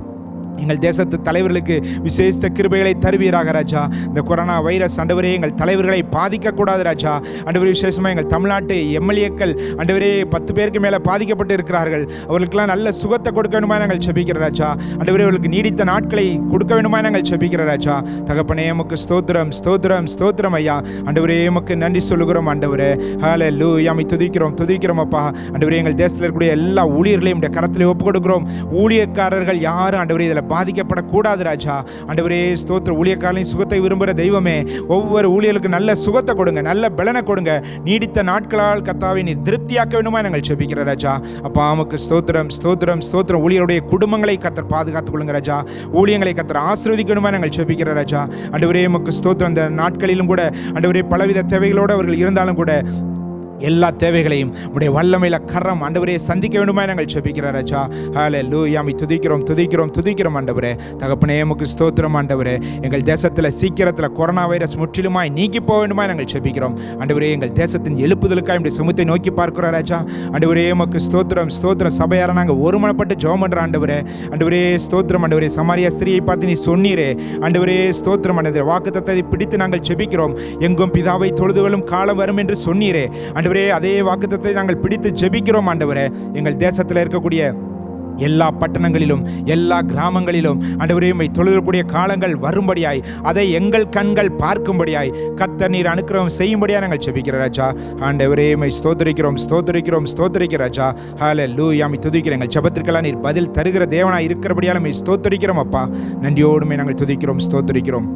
எங்கள் தேசத்து தலைவர்களுக்கு விசேஷ கிருபைகளை தருவீராக ராஜா. இந்த கொரோனா வைரஸ் ஆண்டவரே எங்கள் தலைவர்களை பாதிக்கக்கூடாது ராஜா. ஆண்டவரே விசேஷமாக எங்கள் தமிழ்நாட்டு எம்எல்ஏக்கள் ஆண்டவரே 10 பேருக்கு மேலே பாதிக்கப்பட்டு இருக்கிறார்கள். அவர்களுக்கெல்லாம் நல்ல சுகத்தை கொடுக்க வேண்டுமா நாங்கள் செபிக்கிற ராஜா. ஆண்டவரே அவர்களுக்கு நீடித்த நாட்களை கொடுக்க வேண்டுமா நாங்கள் செபிக்கிற ராஜா. தகப்பனே உமக்கு ஸ்தோத்திரம் ஸ்தோத்திரம் ஸ்தோத்திரம் ஐயா. ஆண்டவரே உமக்கு நன்றி சொல்லுகிறோம் ஆண்டவரே. ஹல்லேலூயா, உம்மை துதிக்கிறோம் துதிக்கிறோம் அப்பா. ஆண்டவரே எங்கள் தேசத்தில் இருக்கக்கூடிய எல்லா ஊழியர்களையும் உம்முடைய கரத்திலே ஒப்புக் கொடுக்கிறோம். ஊழியக்காரர்கள் யாரும் ஆண்டவரே இதில் பாதிக்கப்படக்கூடாது ராஜா. ஆண்டவரே ஸ்தோத்திர. ஊழியக்காரர்களின் சுகத்தை விரும்புகிற தெய்வமே, ஒவ்வொரு ஊழியர்களுக்கு நல்ல சுகத்தை கொடுங்க, நல்ல பலனை கொடுங்க. நீடித்த நாட்களால் கர்த்தாவை நீர் திருப்தியாக்க வேண்டுமா நாங்கள் செபிக்கிற ராஜா. அப்பா உமக்கு ஸ்தோத்திரம் ஸ்தோத்திரம் ஸ்தோத்திரம். ஊழியருடைய குடும்பங்களை கர்த்தர் பாதுகாத்துக் கொள்ளுங்க ராஜா. ஊழியங்களை கர்த்தர் ஆசீர்வதிக்க வேண்டுமா நாங்கள் செபிக்கிற ராஜா. ஆண்டவரே உமக்கு ஸ்தோத்திரம். இந்த நாட்களிலும் கூட ஆண்டவரே பலவித தேவைகளோடு அவர்கள் இருந்தாலும் கூட எல்லா தேவைகளையும் உடைய வல்லமையில கரம் ஆண்டவரே சந்திக்க வேண்டுமா நாங்கள் செபிக்கிற ராஜா. ஹல்லேலூயா, உம்மை துதிக்கிறோம் துதிக்கிறோம் துதிக்கிறோம் ஆண்டவரே. தகப்பனே உமக்கு ஸ்தோத்திரம் ஆண்டவரே. எங்கள் தேசத்தில் சீக்கிரத்தில் கொரோனா வைரஸ் முற்றிலுமாய் நீக்கி போக வேண்டுமா நாங்கள் செபிக்கிறோம் ஆண்டவரே. எங்கள் தேசத்தின் எழுப்புதலுக்காக நம்முடைய சமூகத்தை நோக்கி பார்க்கிறோம் ராஜா. ஆண்டவரே உமக்கு ஸ்தோத்திரம் ஸ்தோத்திரம். சபையார நாங்கள் ஒருமனப்பட்டு ஜெபம் பண்ற ஆண்டவரே. ஆண்டவரே ஸ்தோத்திரம் ஆண்டவரே. சமாரியா ஸ்திரியை பார்த்து நீ சொன்னீரே ஆண்டவரே ஸ்தோத்திரம் ஆண்டவரே. வாக்குத்தத்தத்தை பிடித்து நாங்கள் செபிக்கிறோம். எங்கும் பிதாவை தொழுதுகளும் காலம் வரும் என்று சொன்னீரே ஆண்டவரே. அதே வாக்குத்தத்தத்தை நாங்கள் பிடித்து ஜெபிக்கிறோம் ஆண்டவரே. எங்கள் தேசத்தில் இருக்கக்கூடிய எல்லா பட்டணங்களிலும் எல்லா கிராமங்களிலும் ஆண்டவரே உம்மை தொழுதக்கூடிய காலங்கள் வரும்படியாய், அதை எங்கள் கண்கள் பார்க்கும்படியாய் கர்த்தர் நீர் அனுக்கிரகம் செய்யும்படியாய் நாங்கள் செபிக்கிற ராஜா. ஆண்டவரே உம்மை ஸ்தோத்திரிக்கிறோம் ஸ்தோத்திரிக்கிறோம் ஸ்தோத்திரிக்கிற ராஜா. ஹல்லேலூயா, உம்மை துதிக்கிறோம். எங்கள் ஜெபத்திற்கெல்லாம் நீர் பதில் தருகிற தேவனாய் இருக்கிறபடியால் உம்மை ஸ்தோத்திரிக்கிறோம் அப்பா. நன்றியோடுமே நாங்கள் துதிக்கிறோம் ஸ்தோத்திரிக்கிறோம்.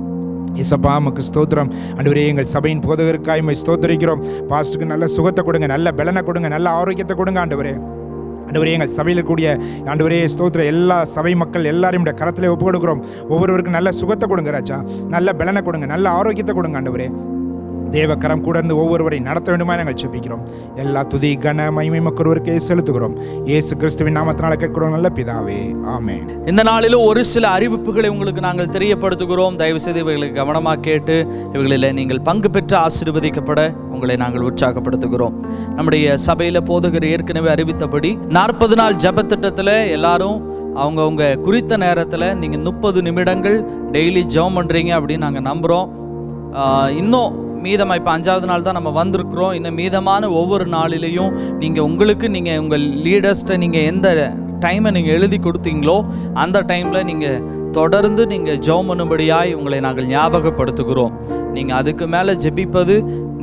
இசப்பா உமக்கு ஸ்தோத்திரம் ஆண்டவரே. எங்கள் சபையின் போதகருக்காய் உம்மை ஸ்தோத்திரிக்கிறோம். பாஸ்டருக்கு நல்ல சுகத்தை கொடுங்க, நல்ல பலனை கொடுங்க, நல்ல ஆரோக்கியத்தை கொடுங்க ஆண்டவரே. ஆண்டவரே எங்கள் சபையில் கூடிய ஆண்டவரே ஸ்தோத்திரம் எல்லா சபை மக்கள் எல்லாரையும் கரத்திலே ஒப்பு கொடுக்கிறோம். ஒவ்வொருவருக்கும் நல்ல சுகத்தை கொடுங்க ராஜா, நல்ல பலனை கொடுங்க, நல்ல ஆரோக்கியத்தை கொடுங்க ஆண்டவரே. தேவக்கரம் கூட இருந்து ஒவ்வொருவரை நடத்த வேண்டுமா நாங்கள் செபிக்கிறோம். எல்லா துதி கன மகிமை மக்கொருவருக்கே செலுத்துகிறோம். இயேசு கிறிஸ்துவின் நாமத்தினால கேட்கிறோம் நல்ல பிதாவே, ஆமென். இந்த நாளிலும் ஒரு சில அறிவிப்புகளை உங்களுக்கு நாங்கள் தெரியப்படுத்துகிறோம். தயவு செய்து இவைகளை கவனமாக கேட்டு இவைகளில் நீங்கள் பங்கு பெற்று ஆசீர்வதிக்கப்பட உங்களை நாங்கள் உற்சாகப்படுத்துகிறோம். நம்முடைய சபையில் போதகர் ஏற்கனவே அறிவித்தபடி 40 நாள் ஜெபத்திட்டத்தில் எல்லாரும் அவங்கவுங்க குறித்த நேரத்தில் நீங்கள் 30 நிமிடங்கள் டெய்லி ஜெபம் பண்ணுறீங்க அப்படின்னு நாங்கள் நம்புகிறோம். இன்னும் மீதமாக இப்போ 5வது நாள் தான் நம்ம வந்திருக்கிறோம். இன்னும் மீதமான ஒவ்வொரு நாளிலையும் நீங்கள் உங்கள் லீடர்ஸ்ட்டை நீங்கள் எந்த டைமை நீங்கள் எழுதி கொடுத்தீங்களோ அந்த டைமில் நீங்கள் தொடர்ந்து நீங்கள் ஜெபம் பண்ணும்படியாய் உங்களை நாங்கள் ஞாபகப்படுத்துகிறோம். நீங்கள் அதுக்கு மேலே ஜெபிப்பது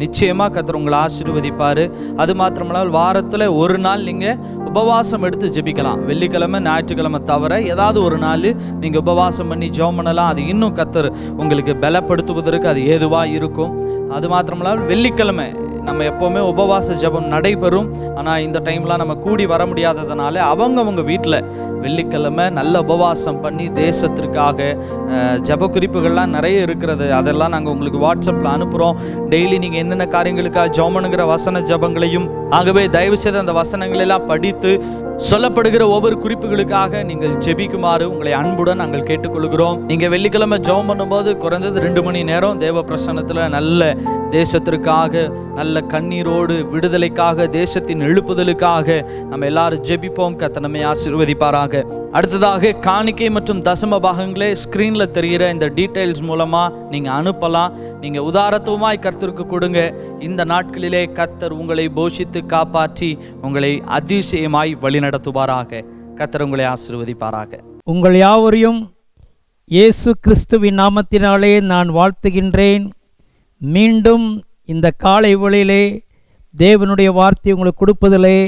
நிச்சயமாக கர்த்தர் உங்களை ஆசீர்வதிப்பார். அது மாத்திரமல்லாமல் வாரத்தில் ஒரு நாள் நீங்கள் உபவாசம் எடுத்து ஜெபிக்கலாம். வெள்ளிக்கிழமை ஞாயிற்றுக்கிழமை தவிர ஏதாவது ஒரு நாள் நீங்கள் உபவாசம் பண்ணி ஜெபம் பண்ணலாம். அது இன்னும் கர்த்தர் உங்களுக்கு பலப்படுத்துவதற்கு அது ஏதுவாக இருக்கும். அது மாத்திரமல்லாமல் வெள்ளிக்கிழமை நம்ம எப்போவுமே உபவாச ஜெபம் நடைபெறும். ஆனால் இந்த டைம்லாம் நம்ம கூடி வர முடியாததுனால அவங்க வீட்டில் வெள்ளிக்கிழமை நல்ல உபவாசம் பண்ணி தேசத்திற்காக ஜெப குறிப்புகள்லாம் நிறைய இருக்கிறது. அதெல்லாம் நாங்கள் உங்களுக்கு வாட்ஸ்அப்பில் அனுப்புகிறோம். டெய்லி நீங்கள் என்னென்ன காரியங்களுக்காக ஜெபம்ங்கிற வசன ஜெபங்களையும், ஆகவே தயவுசெய்து அந்த வசனங்களெல்லாம் படித்து சொல்லப்படுகிற ஒவ்வொரு குறிப்புகளுக்காக நீங்கள் ஜெபிக்குமாறு உங்களை அன்புடன் நாங்கள் கேட்டுக்கொள்கிறோம். நீங்கள் வெள்ளிக்கிழமை ஜெபம் பண்ணும்போது குறைந்தது 2 மணி நேரம் தேவ பிரசன்னத்தில் நல்ல தேசத்திற்காக நல்ல கண்ணீரோடு விடுதலைக்காக தேசத்தின் எழுப்புதலுக்காக நம்ம எல்லாரும் ஜெபிப்போம். கர்த்தர் நம்மை ஆசீர்வதிப்பாராக. அடுத்ததாக காணிக்கை மற்றும் தசம பாகங்களே ஸ்க்ரீனில் தெரிகிற இந்த டீட்டெயில்ஸ் மூலமாக நீங்கள் அனுப்பலாம். நீங்கள் உதாரத்துவமாய் கர்த்தருக்கு கொடுங்க. இந்த நாட்களிலே கர்த்தர் உங்களை போஷித்து காப்பாற்றி உங்களை அதிசயமாய் வழிநடத்துவாராக. கர்த்தர் உங்களை ஆசீர்வதிப்பாராக. உங்கள் யாவரையும் இயேசு கிறிஸ்துவின் நாமத்தினாலே நான் வாழ்த்துகின்றேன். மீண்டும் இந்த காலை வேளையிலே தேவனுடைய வார்த்தை உங்களுக்கு கொடுப்பதிலே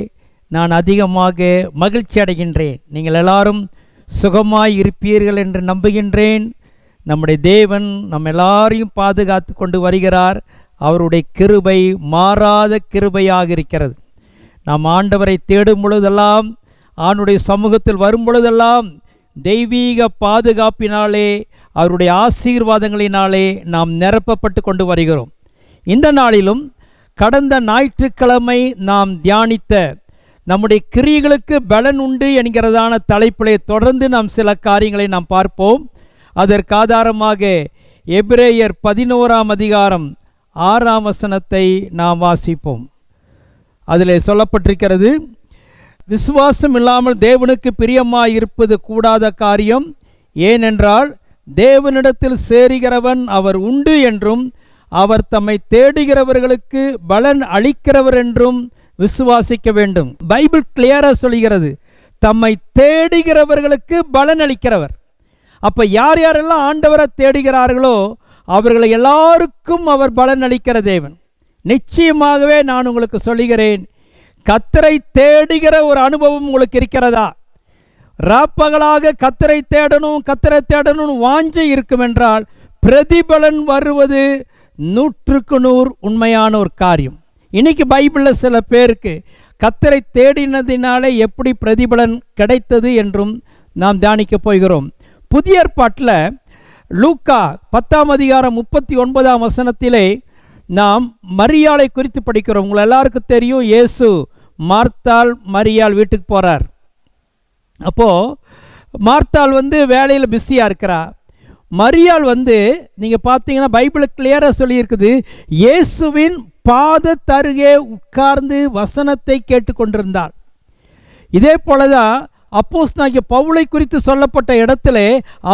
நான் அதிகமாக மகிழ்ச்சி அடைகின்றேன். நீங்கள் எல்லாரும் சுகமாய் இருப்பீர்கள் என்று நம்புகின்றேன். நம்முடைய தேவன் நம்ம எல்லாரையும் பாதுகாத்து கொண்டு வருகிறார். அவருடைய கிருபை மாறாத கிருபையாக இருக்கிறது. நாம் ஆண்டவரை தேடும் பொழுதெல்லாம், ஆண்டுடைய சமூகத்தில் வரும் பொழுதெல்லாம் தெய்வீக பாதுகாப்பினாலே அவருடைய ஆசீர்வாதங்களினாலே நாம் நிரப்பப்பட்டு கொண்டு வருகிறோம். இந்த நாளிலும் கடந்த ஞாயிற்றுக்கிழமை நாம் தியானித்த நம்முடைய கிரியைகளுக்கு பலன் உண்டு என்கிறதான தலைப்பிலே தொடர்ந்து நாம் சில காரியங்களை நாம் பார்ப்போம். அதற்கு ஆதாரமாக எபிரேயர் 11ஆம் அதிகாரம் 6ஆம் வசனத்தை நாம் வாசிப்போம். அதில் சொல்லப்பட்டிருக்கிறது, விசுவாசம் இல்லாமல் தேவனுக்கு பிரியமாயிருப்பது கூடாத காரியம். ஏனென்றால் தேவனிடத்தில் சேருகிறவன் அவர் உண்டு என்றும் அவர் தம்மை தேடுகிறவர்களுக்கு பலன் அளிக்கிறவர் என்றும் விசுவாசிக்க வேண்டும். பைபிள் கிளியராக சொல்கிறது, தம்மை தேடுகிறவர்களுக்கு பலன் அளிக்கிறவர். அப்போ யார் யாரெல்லாம் ஆண்டவரை தேடுகிறார்களோ அவர்களை எல்லாருக்கும் அவர் பலன் அளிக்கிற தேவன். நிச்சயமாகவே நான் உங்களுக்கு சொல்லுகிறேன், கர்த்தரை தேடுகிற ஒரு அனுபவம் உங்களுக்கு இருக்கிறதா? ராப்பகலாக கர்த்தரை தேடணும் வாஞ்சை இருக்கும் என்றால் பிரதிபலன் வருவது 100% உண்மையான ஒரு காரியம். இன்னைக்கு பைபிளில் சில பேருக்கு கர்த்தரை தேடினதினாலே எப்படி பிரதிபலன் கிடைத்தது என்றும் நாம் தியானிக்க போகிறோம். புதிய ஏற்பாட்டில் லூக்கா 10ஆம் அதிகாரம் 39ஆம் வசனத்திலே நாம் மரியாளை குறித்து படிக்கிறோம். உங்களை எல்லாருக்கும் தெரியும், இயேசு மார்த்தாள் மரியாள் வீட்டுக்கு போகிறார். அப்போது மார்த்தாள் வேலையில் பிஸியாக இருக்கிறா. மரியாள் நீங்கள் பார்த்தீங்கன்னா பைபிள் கிளியராக சொல்லியிருக்குது, இயேசுவின் பாதத்தருகே உட்கார்ந்து வசனத்தை கேட்டுக்கொண்டிருந்தாள். இதே போலதான் அப்போஸ்தலனாகிய பவுலை குறித்து சொல்லப்பட்ட இடத்துல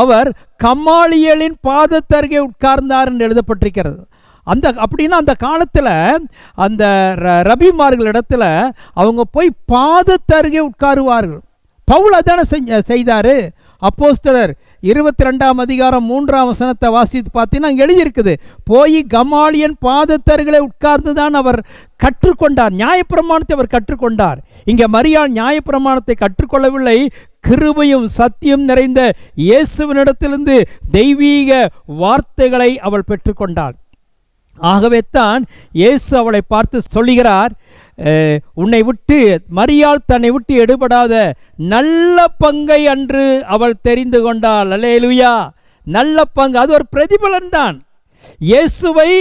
அவர் கமாலியலின் பாதத்தருகே உட்கார்ந்தார் என்று எழுதப்பட்டிருக்கிறது. அப்படின்னா அந்த காலத்தில் அந்த ரபிமார்கள் இடத்துல அவங்க போய் பாதத்தருகே உட்காருவார்கள். பவுல் அதான செய்தார். அப்போஸ்தலர் 22ஆம் அதிகாரம் 3ஆம் வசனத்தை வாசித்து பார்த்தீங்கன்னா அங்கே எழுதியிருக்குது, போய் கமாலியன் பாதத்தருகளை உட்கார்ந்து தான் அவர் கற்றுக்கொண்டார், நியாயப்பிரமாணத்தை அவர் கற்றுக்கொண்டார். இங்கே மரியாள் நியாயப்பிரமாணத்தை கற்றுக்கொள்ளவில்லை, கிருபையும் சத்தியம் நிறைந்த இயேசுவினிடத்திலிருந்து தெய்வீக வார்த்தைகளை அவள் பெற்றுக்கொண்டாள். ஆகவே தான் இயேசு அவளை பார்த்து சொல்லுகிறார், உன்னை விட்டு மரியாள் தன்னை விட்டு எடுபடாத நல்ல பங்கை அன்று அவள் தெரிந்து கொண்டாள். அல்லேலூயா! நல்ல பங்கு, அது ஒரு பிரதிபலன் தான். இயேசுவை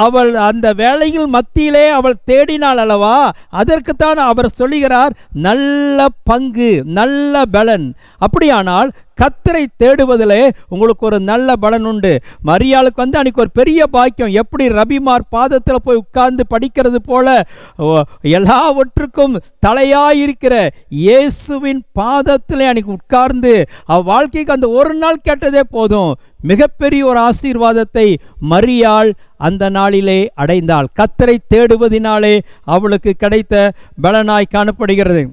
அவள் அந்த வேளையில் மத்தியிலே அவள் தேடினாள் அல்லவா, அதற்குத்தான் அவர் சொல்லுகிறார் நல்ல பங்கு, நல்ல பலன். அப்படியானால் கர்த்தரை தேடுவதிலே உங்களுக்கு ஒரு நல்ல பலன் உண்டு. மரியாளுக்கு அன்னைக்கு ஒரு பெரிய பாக்கியம். எப்படி ரபிமார் பாதத்தில் போய் உட்கார்ந்து படிக்கிறது போல எல்லாவற்றுக்கும் தலையாயிருக்கிற இயேசுவின் பாதத்தில் அன்னைக்கு உட்கார்ந்து வாழ்க்கைக்கு அந்த ஒரு நாள் கேட்டதே போதும், மிகப்பெரிய ஒரு ஆசீர்வாதத்தை மரியாள் அந்த நாளிலே அடைந்தாள். கர்த்தரை தேடுவதினாலே அவளுக்கு கிடைத்த பலனாய் காணப்படுகிறது.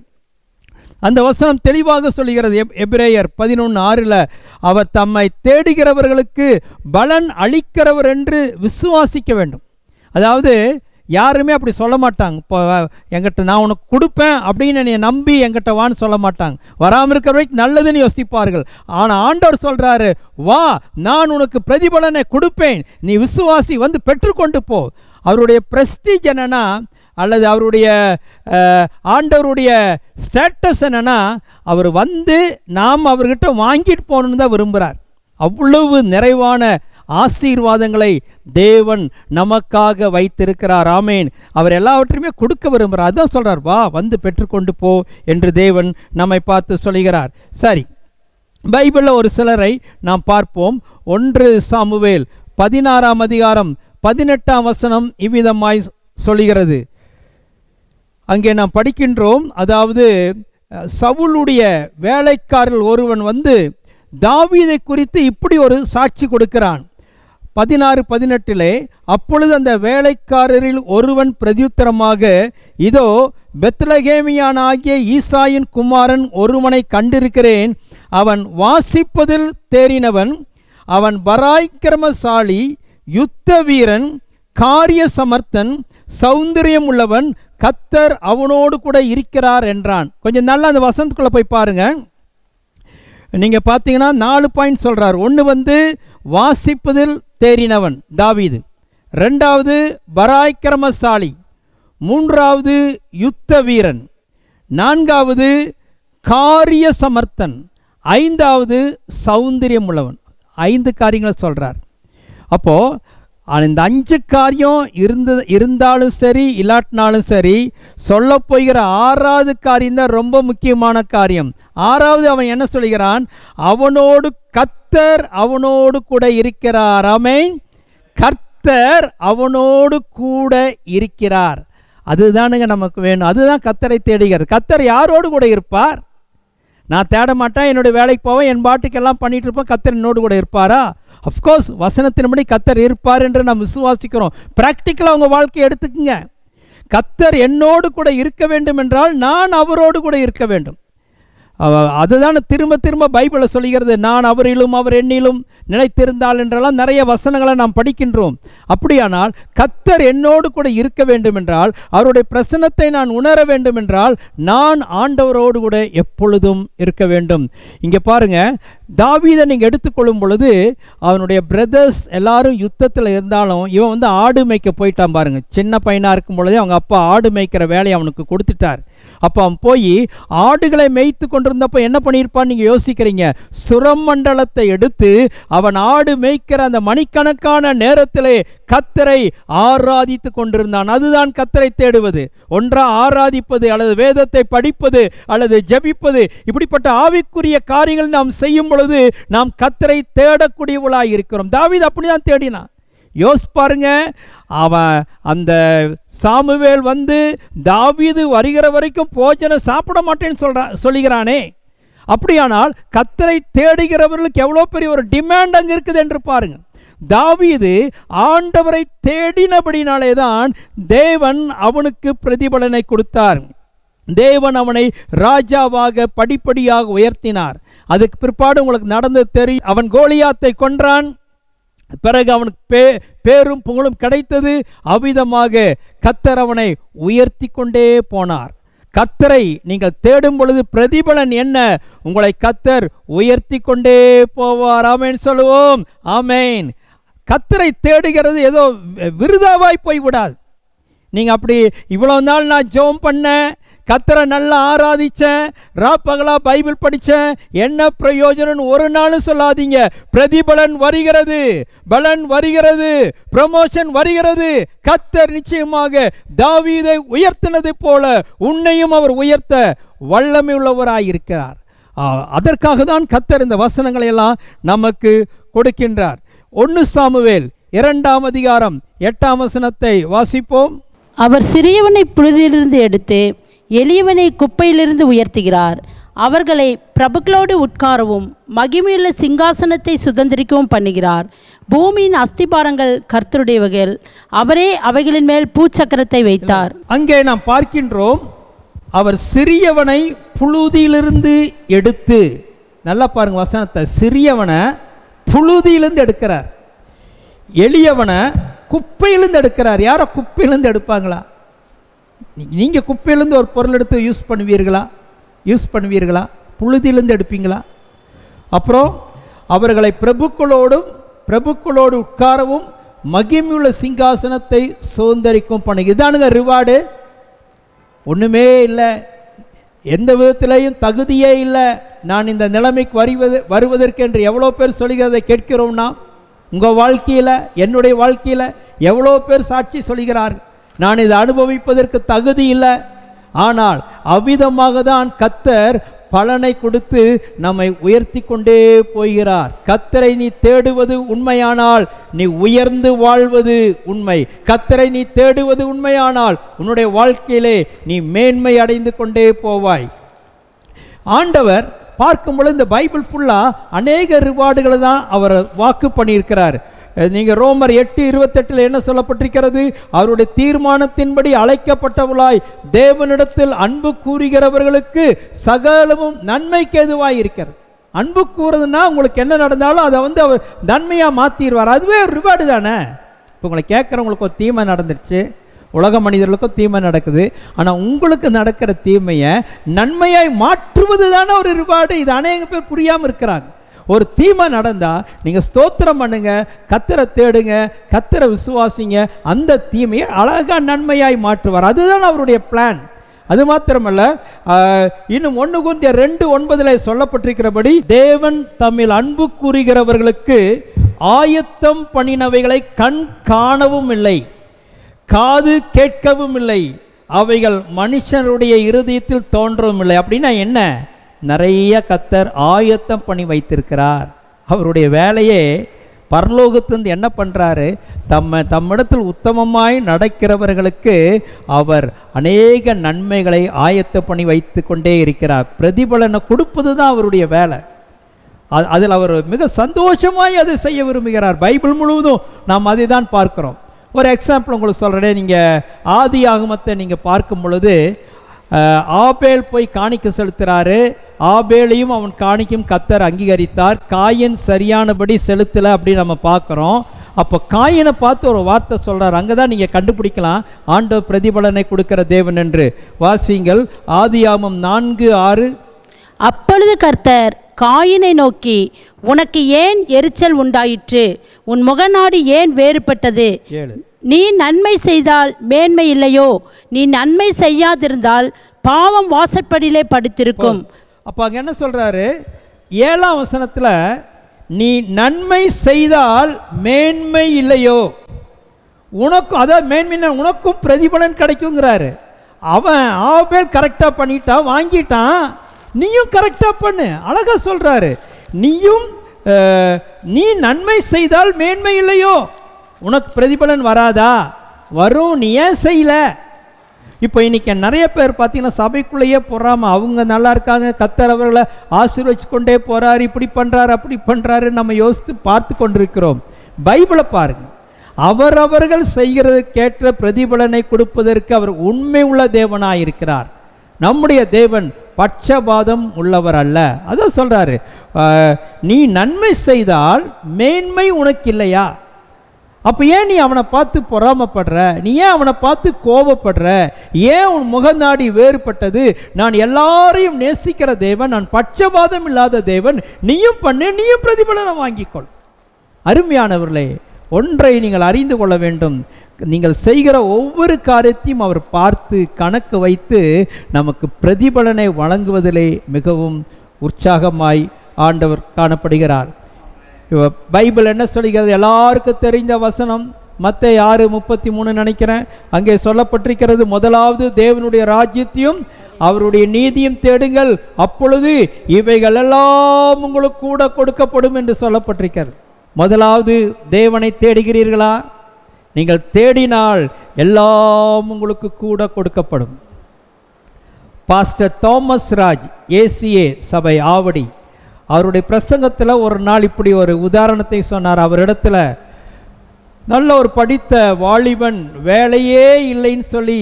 அந்த வசனம் தெளிவாக சொல்கிறது. எபிரேயர் 11:6 அவர் தம்மை தேடுகிறவர்களுக்கு பலன் அளிக்கிறவர் என்று விசுவாசிக்க வேண்டும். அதாவது யாருமே அப்படி சொல்ல மாட்டாங்க, இப்போ என்கிட்ட நான் உனக்கு கொடுப்பேன் அப்படின்னு என்னை நம்பி என்கிட்ட வான்னு சொல்ல மாட்டாங்க. வராமல் இருக்கிற வரைக்கும் நல்லதுன்னு யோசிப்பார்கள். ஆனால் ஆண்டவர் சொல்கிறாரு, வா நான் உனக்கு பிரதிபலனை கொடுப்பேன், நீ விசுவாசி, பெற்றுக்கொண்டு போ. அவருடைய பிரஸ்டீஜ் என்னன்னா, அல்லது அவருடைய ஆண்டவருடைய ஸ்டேட்டஸ் என்னன்னா, அவர் நாம் அவர்கிட்ட வாங்கிட்டு போகணுன்னு தான் விரும்புகிறார். அவ்வளவு நிறைவான ஆசீர்வாதங்களை தேவன் நமக்காக வைத்திருக்கிறார். ஆமேன். அவர் எல்லாவற்றையுமே கொடுக்க விரும்புகிறார். அதான் சொல்கிறார், வா பெற்றுக்கொண்டு போ என்று தேவன் நம்மை பார்த்து சொல்கிறார். சரி, பைபிளில் ஒரு சிலரை நாம் பார்ப்போம். 1 சாமுவேல் 16ஆம் அதிகாரம் 18ஆம் வசனம் இவ்விதமாய் சொல்கிறது. அங்கே நாம் படிக்கின்றோம், அதாவது சவுலுடைய வேலைக்காரர்கள் ஒருவன் தாவீதை குறித்து இப்படி ஒரு சாட்சி கொடுக்கிறான். 16-18 அப்பொழுது அந்த வேலைக்காரரில் ஒருவன் பிரதியுத்தரமாக, இதோ பெத்லகேமியானாகிய ஈசாயின் குமாரன் ஒருவனை கண்டிருக்கிறேன், அவன் வாசிப்பதில் தேறினவன், அவன் பராக்கிரமசாலி, யுத்த வீரன், காரிய சமர்த்தன், சௌந்தரியம் உள்ளவன், கர்த்தர் அவனோடு கூட இருக்கிறார் என்றான். கொஞ்சம் நல்லா அந்த வசனத்துக்குள்ளே போய் பாருங்க. நீங்கள் பார்த்தீங்கன்னா 4 பாயிண்ட் சொல்கிறார். ஒன்று வாசிப்பதில் தேறினவன் தாவீது, 2வது பராக்கிரமசாலி, 3வது யுத்த வீரன், 4வது காரிய சமர்த்தன், 5வது சௌந்தரியம் உள்ளவன். 5 காரியங்களை சொல்கிறார். அப்போது இந்த 5 காரியம் இருந்தாலும் சரி இல்லாட்டினாலும் சரி, சொல்ல போகிற 6வது காரியம் தான் ரொம்ப முக்கியமான காரியம். 6வது அவன் என்ன சொல்கிறான்? அவனோடு கர்த்தர் அவனோடு கூட இருக்கிறார். ஆமென். கர்த்தர் அவனோடு கூட இருக்கிறார். அதுதானுங்க நமக்கு வேணும். அதுதான் கர்த்தரை தேடுகிறது. கர்த்தர் யாரோடு கூட இருப்பார்? நான் தேட மாட்டேன், என்னுடைய வேலைக்கு போவேன், என் பாட்டுக்கெல்லாம் பண்ணிட்டு இருப்பேன், கர்த்தர் என்னோடு கூட இருப்பாரா? அஃப்கோர்ஸ் வசனத்தின்படி கர்த்தர் இருப்பார் என்று நாம் விசுவாசிக்கிறோம். ப்ராக்டிக்கலாக உங்கள் வாழ்க்கையை எடுத்துக்குங்க. கர்த்தர் என்னோடு கூட இருக்க வேண்டும் என்றால் நான் அவரோடு கூட இருக்க வேண்டும். அதுதான் திரும்ப திரும்ப பைபிளில் சொல்கிறது. நான் அவரிலும் அவர் என்னிலும் நிலைத்திருந்தால் என்றெல்லாம் நிறைய வசனங்களை நாம் படிக்கின்றோம். அப்படியானால் கர்த்தர் என்னோடு கூட இருக்க வேண்டும் என்றால், அவருடைய பிரசன்னத்தை நான் உணர வேண்டும் என்றால், நான் ஆண்டவரோடு கூட எப்பொழுதும் இருக்க வேண்டும். இங்கே பாருங்க, தாவீதை நீங்கள் எடுத்துக்கொள்ளும் பொழுது அவனுடைய பிரதர்ஸ் எல்லாரும் யுத்தத்தில் இருந்தாலும் இவன் ஆடு மேய்க்க போயிட்டான் பாருங்க. சின்ன பையனாக இருக்கும் பொழுதே அவங்க அப்பா ஆடு மேய்க்கிற வேலையை அவனுக்கு கொடுத்துட்டார். அப்போ அவன் போய் ஆடுகளை மேய்த்து கொண்டிருந்தப்போ என்ன பண்ணியிருப்பான்னு நீங்கள் யோசிக்கிறீங்க? சுரமண்டலத்தை எடுத்து அவன் ஆடு மேய்க்கிற அந்த மணிக்கணக்கான நேரத்திலே கர்த்தரை ஆராதித்து கொண்டிருந்தான். அதுதான் கர்த்தரை தேடுவது. ஒன்றா ஆராதிப்பது அல்லது வேதத்தை படிப்பது அல்லது ஜெபிப்பது, இப்படிப்பட்ட ஆவிக்குரிய காரியங்கள் நாம் செய்யும் பொழுது நாம் கர்த்தரை தேடக்கூடியவளாய் இருக்கிறோம். தாவீது அப்படிதான் தேடினான். யோசிப்பாருங்க, அவன் அந்த சாமுவேல் தாவீது வருகிற வரைக்கும் போஜனம் சாப்பிட மாட்டேன்னு சொல்லுகிறானே. அப்படியானால் கர்த்தரை தேடுகிறவர்களுக்கு எவ்வளோ பெரிய ஒரு டிமாண்ட் அங்கே இருக்குது என்று பாருங்க. தாவீது ஆண்டவரை தேடினபடினாலே தான் தேவன் அவனுக்கு பிரதிபலனை கொடுத்தார். தேவன் அவனை ராஜாவாக படிப்படியாக உயர்த்தினார். அதுக்கு பிற்பாடு உங்களுக்கு நடந்து தெரியும். அவன் கோலியாத்தை கொன்றான். பிறகு அவனுக்கு பேரும் புகழும் கிடைத்தது. அவ்விதமாக கர்த்தர் அவனை உயர்த்தி கொண்டே போனார். கர்த்தரை நீங்கள் தேடும் பொழுது பிரதிபலன் என்ன? உங்களை கர்த்தர் உயர்த்தி கொண்டே போவார். ஆமேன் சொல்லுவோம். ஆமேன். கர்த்தரை தேடுகிறது ஏதோ விருதாவாய் போய்விடாது. நீங்கள் அப்படி இவ்வளோ நாள் நான் ஜெபம் பண்ணேன், கர்த்தரை நல்லா ஆராதிச்சேன், ராப்பகலா பைபிள் படித்தேன், என்ன பிரயோஜனம் ஒரு நாளும் சொல்லாதீங்க. பிரதிபலன் வருகிறது, பலன் வருகிறது, ப்ரமோஷன் வருகிறது. கர்த்தர் நிச்சயமாக தாவீதை உயர்த்தினது போல உன்னையும் அவர் உயர்த்த வல்லமை உள்ளவராயிருக்கிறார். அதற்காக தான் கர்த்தர் இந்த வசனங்களை எல்லாம் நமக்கு கொடுக்கின்றார். 1 சாமுவேல் 2ஆம் அதிகாரம் 8ஆம் வசனத்தை வாசிப்போம். அவர் சிறியவனை புழுதியிலிருந்து எடுத்து எளியவனை குப்பையிலிருந்து உயர்த்துகிறார். அவர்களை பிரபுக்களோடு உட்காரவும் மகிமையுள்ள சிங்காசனத்தை சுதந்திரிக்கவும் பண்ணுகிறார். பூமியின் அஸ்திபாரங்கள் கர்த்தருடையவைகள், அவரே அவைகளின் மேல் பூச்சக்கரத்தை வைத்தார். அங்கே நாம் பார்க்கின்றோம், அவர் சிறியவனை புழுதியிலிருந்து எடுத்து, நல்லா பாருங்க வசனத்தை, சிறியவனை புழுதியிலிருந்து எடுக்கிறார், எளியவனை குப்பையிலிருந்து எடுக்கிறார். யாரோ குப்பையிலிருந்து எடுப்பாங்களா? நீங்கள் குப்பையிலேருந்து ஒரு பொருள் எடுத்து யூஸ் பண்ணுவீர்களா? புழுதியிலேருந்து எடுப்பீங்களா? அப்புறம் அவர்களை பிரபுக்களோடு உட்காரவும் மகிமையுள்ள சிங்காசனத்தை சுதந்திரிக்கும் பண்ணுங்க. இதானுங்க ரிவார்டு. ஒன்றுமே இல்லை, எந்த விதத்திலையும் தகுதியே இல்லை, நான் இந்த நிலைமைக்கு வருவதற்கு என்று எவ்வளோ பேர் சொல்கிறதை கேட்கிறோம்னா, உங்கள் வாழ்க்கையில் என்னுடைய வாழ்க்கையில் எவ்வளோ பேர் சாட்சி சொல்கிறார்கள், நான் இதை அனுபவிப்பதற்கு தகுதி இல்லை. ஆனால் அவ்விதமாக தான் கர்த்தர் பலனை கொடுத்து நம்மை உயர்த்தி கொண்டே போகிறார். கர்த்தரை நீ தேடுவது உண்மையானால் நீ உயர்ந்து வாழ்வது உண்மை. கர்த்தரை நீ தேடுவது உண்மையானால் உன்னுடைய வாழ்க்கையிலே நீ மேன்மை அடைந்து கொண்டே போவாய். ஆண்டவர் பார்க்கும் பொழுது இந்த பைபிள் ஃபுல்லாக அநேக ரிவார்டுகளை தான் அவர் வாக்கு பண்ணியிருக்கிறார். நீங்கள் ரோமர் 8:28 என்ன சொல்லப்பட்டிருக்கிறது? அவருடைய தீர்மானத்தின்படி அழைக்கப்பட்டவளாய் தேவனிடத்தில் அன்பு கூறுகிறவர்களுக்கு சகலமும் நன்மைக்கு எதுவாய் இருக்கிறது. அன்பு கூறுறதுன்னா உங்களுக்கு என்ன நடந்தாலும் அதை அவர் நன்மையாக மாற்றிடுவார். அதுவே ஒரு ரிவார்டு தானே. இப்போ உங்களை கேட்குறவங்களுக்கு ஒரு தீமை நடந்துருச்சு, உலக மனிதர்களுக்கும் தீமை நடக்குது, ஆனால் உங்களுக்கு நடக்கிற தீமையை நன்மையாய் மாற்றுவது தானே ஒரு ரிவார்டு. இது அநேக பேர் புரியாமல் இருக்கிறாங்க. ஒரு தீமை நடந்தால் நீங்கள் ஸ்தோத்திரம் பண்ணுங்க, கர்த்தரை தேடுங்க, கர்த்தரை விசுவாசிங்க, அந்த தீமையை அழகாக நன்மையாய் மாற்றுவார். அதுதான் அவருடைய பிளான். அது மாத்திரமல்ல, இன்னும் 1 கொரிந்தியர் 2:9 சொல்லப்பட்டிருக்கிறபடி தேவன் தம்மில் அன்பு கூறுகிறவர்களுக்கு ஆயத்தம் பண்ணினவைகளை கண் காணவும் இல்லை, காது கேட்கவும் இல்லை, அவைகள் மனுஷனுடைய இருதயத்தில் தோன்றவும் இல்லை. அப்படின்னா என்ன? நிறைய கர்த்தர் ஆயத்தம் பண்ணி வைத்திருக்கிறார். அவருடைய வேலையே பரலோகத்திலிருந்து என்ன பண்ணுறாரு? தம்மிடத்தில் உத்தமமாய் நடக்கிறவர்களுக்கு அவர் அநேக நன்மைகளை ஆயத்தம் பண்ணி வைத்து கொண்டே இருக்கிறார். பிரதிபலனை கொடுப்பது தான் அவருடைய வேலை. அதில் அவர் மிக சந்தோஷமாய் அதை செய்ய விரும்புகிறார். பைபிள் முழுவதும் நாம் அதை தான் பார்க்கிறோம். ஒரு எக்ஸாம்பிள் உங்களுக்கு சொல்கிறேன். நீங்கள் ஆதி ஆகமத்தை நீங்கள் பார்க்கும் பொழுது ஆபேல் போய் காணிக்க செலுத்துகிறாரு. ஆபேலையும் அவன் காணிக்கும் கர்த்தர் அங்கீகரித்தார். காயின் சரியானபடி செலுத்தலை அப்படின்னு நம்ம பார்க்குறோம். அப்போ காயினை பார்த்து ஒரு வார்த்தை சொல்கிறார். அங்கே தான் நீங்கள் கண்டுபிடிக்கலாம் ஆண்டவர் பிரதிபலனை கொடுக்கிற தேவன் என்று. வாசிங்கள் ஆதியாகமம் 4:6. அப்பொழுது கர்த்தர் காயினை நோக்கி, உனக்கு ஏன் எரிச்சல் உண்டாயிற்று? உன் முகநாடி ஏன் வேறுபட்டது? 7. நீ நன்மை செய்தால் மேன்மை இல்லையோ? நீ நன்மை செய்யாதிருந்தால் பாவம் வாசற்படியிலே படுத்திருக்கும். அப்போ அங்கே என்ன சொல்கிறாரு? 7ஆம் வசனத்தில் நீ நன்மை செய்தால் மேன்மை இல்லையோ, உனக்கும் அதாவது மேன்மை உனக்கும் பிரதிபலன் கிடைக்குங்கிறாரு. அவன் ஆபேல் கரெக்டாக பண்ணிட்டான், வாங்கிட்டான், நீயும் கரெக்டாக பண்ணு. அழகாக சொல்கிறாரு, நீ நன்மை செய்தால் மேன்மை இல்லையோ, உனக்கு பிரதிபலன் வராதா? வரும். நீ ஏன் செய்யல? இப்போ இன்றைக்கி நிறைய பேர் பார்த்தீங்கன்னா சபைக்குள்ளேயே போகாமல் அவங்க நல்லா இருக்காங்க, கர்த்தர் அவர்களை ஆசீர்வதிச்சு கொண்டே போகிறார், இப்படி பண்ணுறாரு அப்படி பண்ணுறாரு நம்ம யோசித்து பார்த்து கொண்டிருக்கிறோம். பைபிளை பாருங்கள். அவரவர்கள் செய்கிறதுக்கேற்ற பிரதிபலனை கொடுப்பதற்கு அவர் உண்மை உள்ள தேவனாக இருக்கிறார். நம்முடைய தேவன் பட்சபாதம் உள்ளவர் அல்ல. அதான் சொல்கிறாரு, நீ நன்மை செய்தால் மேன்மை உனக்கு இல்லையா? அப்போ ஏன் நீ அவனை பார்த்து பொறாமப்படுற? நீ ஏன் அவனை பார்த்து கோபப்படுற? ஏன் உன் முகநாடி வேறுபட்டது? நான் எல்லாரையும் நேசிக்கிற தேவன், நான் பட்சபாதம் இல்லாத தேவன். நீயும் பண்ணு, நீயும் பிரதிபலனை வாங்கிக்கொள். அருமையானவர்களே, ஒன்றை நீங்கள் அறிந்து கொள்ள வேண்டும். நீங்கள் செய்கிற ஒவ்வொரு காரியத்தையும் அவர் பார்த்து கணக்கு வைத்து நமக்கு பிரதிபலனை வழங்குவதிலே மிகவும் உற்சாகமாய் ஆண்டவர் காணப்படுகிறார். பைபிள் என்ன சொல்கிறது? எல்லாருக்கும் தெரிந்த வசனம் மத்தேயு 6:33 நினைக்கிறேன். அங்கே சொல்லப்பட்டிருக்கிறது, முதலாவது தேவனுடைய ராஜ்யத்தையும் அவருடைய நீதியும் தேடுங்கள், அப்பொழுது இவைகள் எல்லாம் உங்களுக்கு கூட கொடுக்கப்படும் என்று சொல்லப்பட்டிருக்கிறது. முதலாவது தேவனை தேடுகிறீர்களா? நீங்கள் தேடினால் எல்லாம் உங்களுக்கு கூட கொடுக்கப்படும். பாஸ்டர் தாமஸ் ராஜ் ஏசிஏ சபை ஆவடி அவருடைய பிரசங்கத்தில் ஒரு நாள் இப்படி ஒரு உதாரணத்தை சொன்னார். அவரிடத்துல நல்ல ஒரு படித்த வாலிபன் வேலையே இல்லைன்னு சொல்லி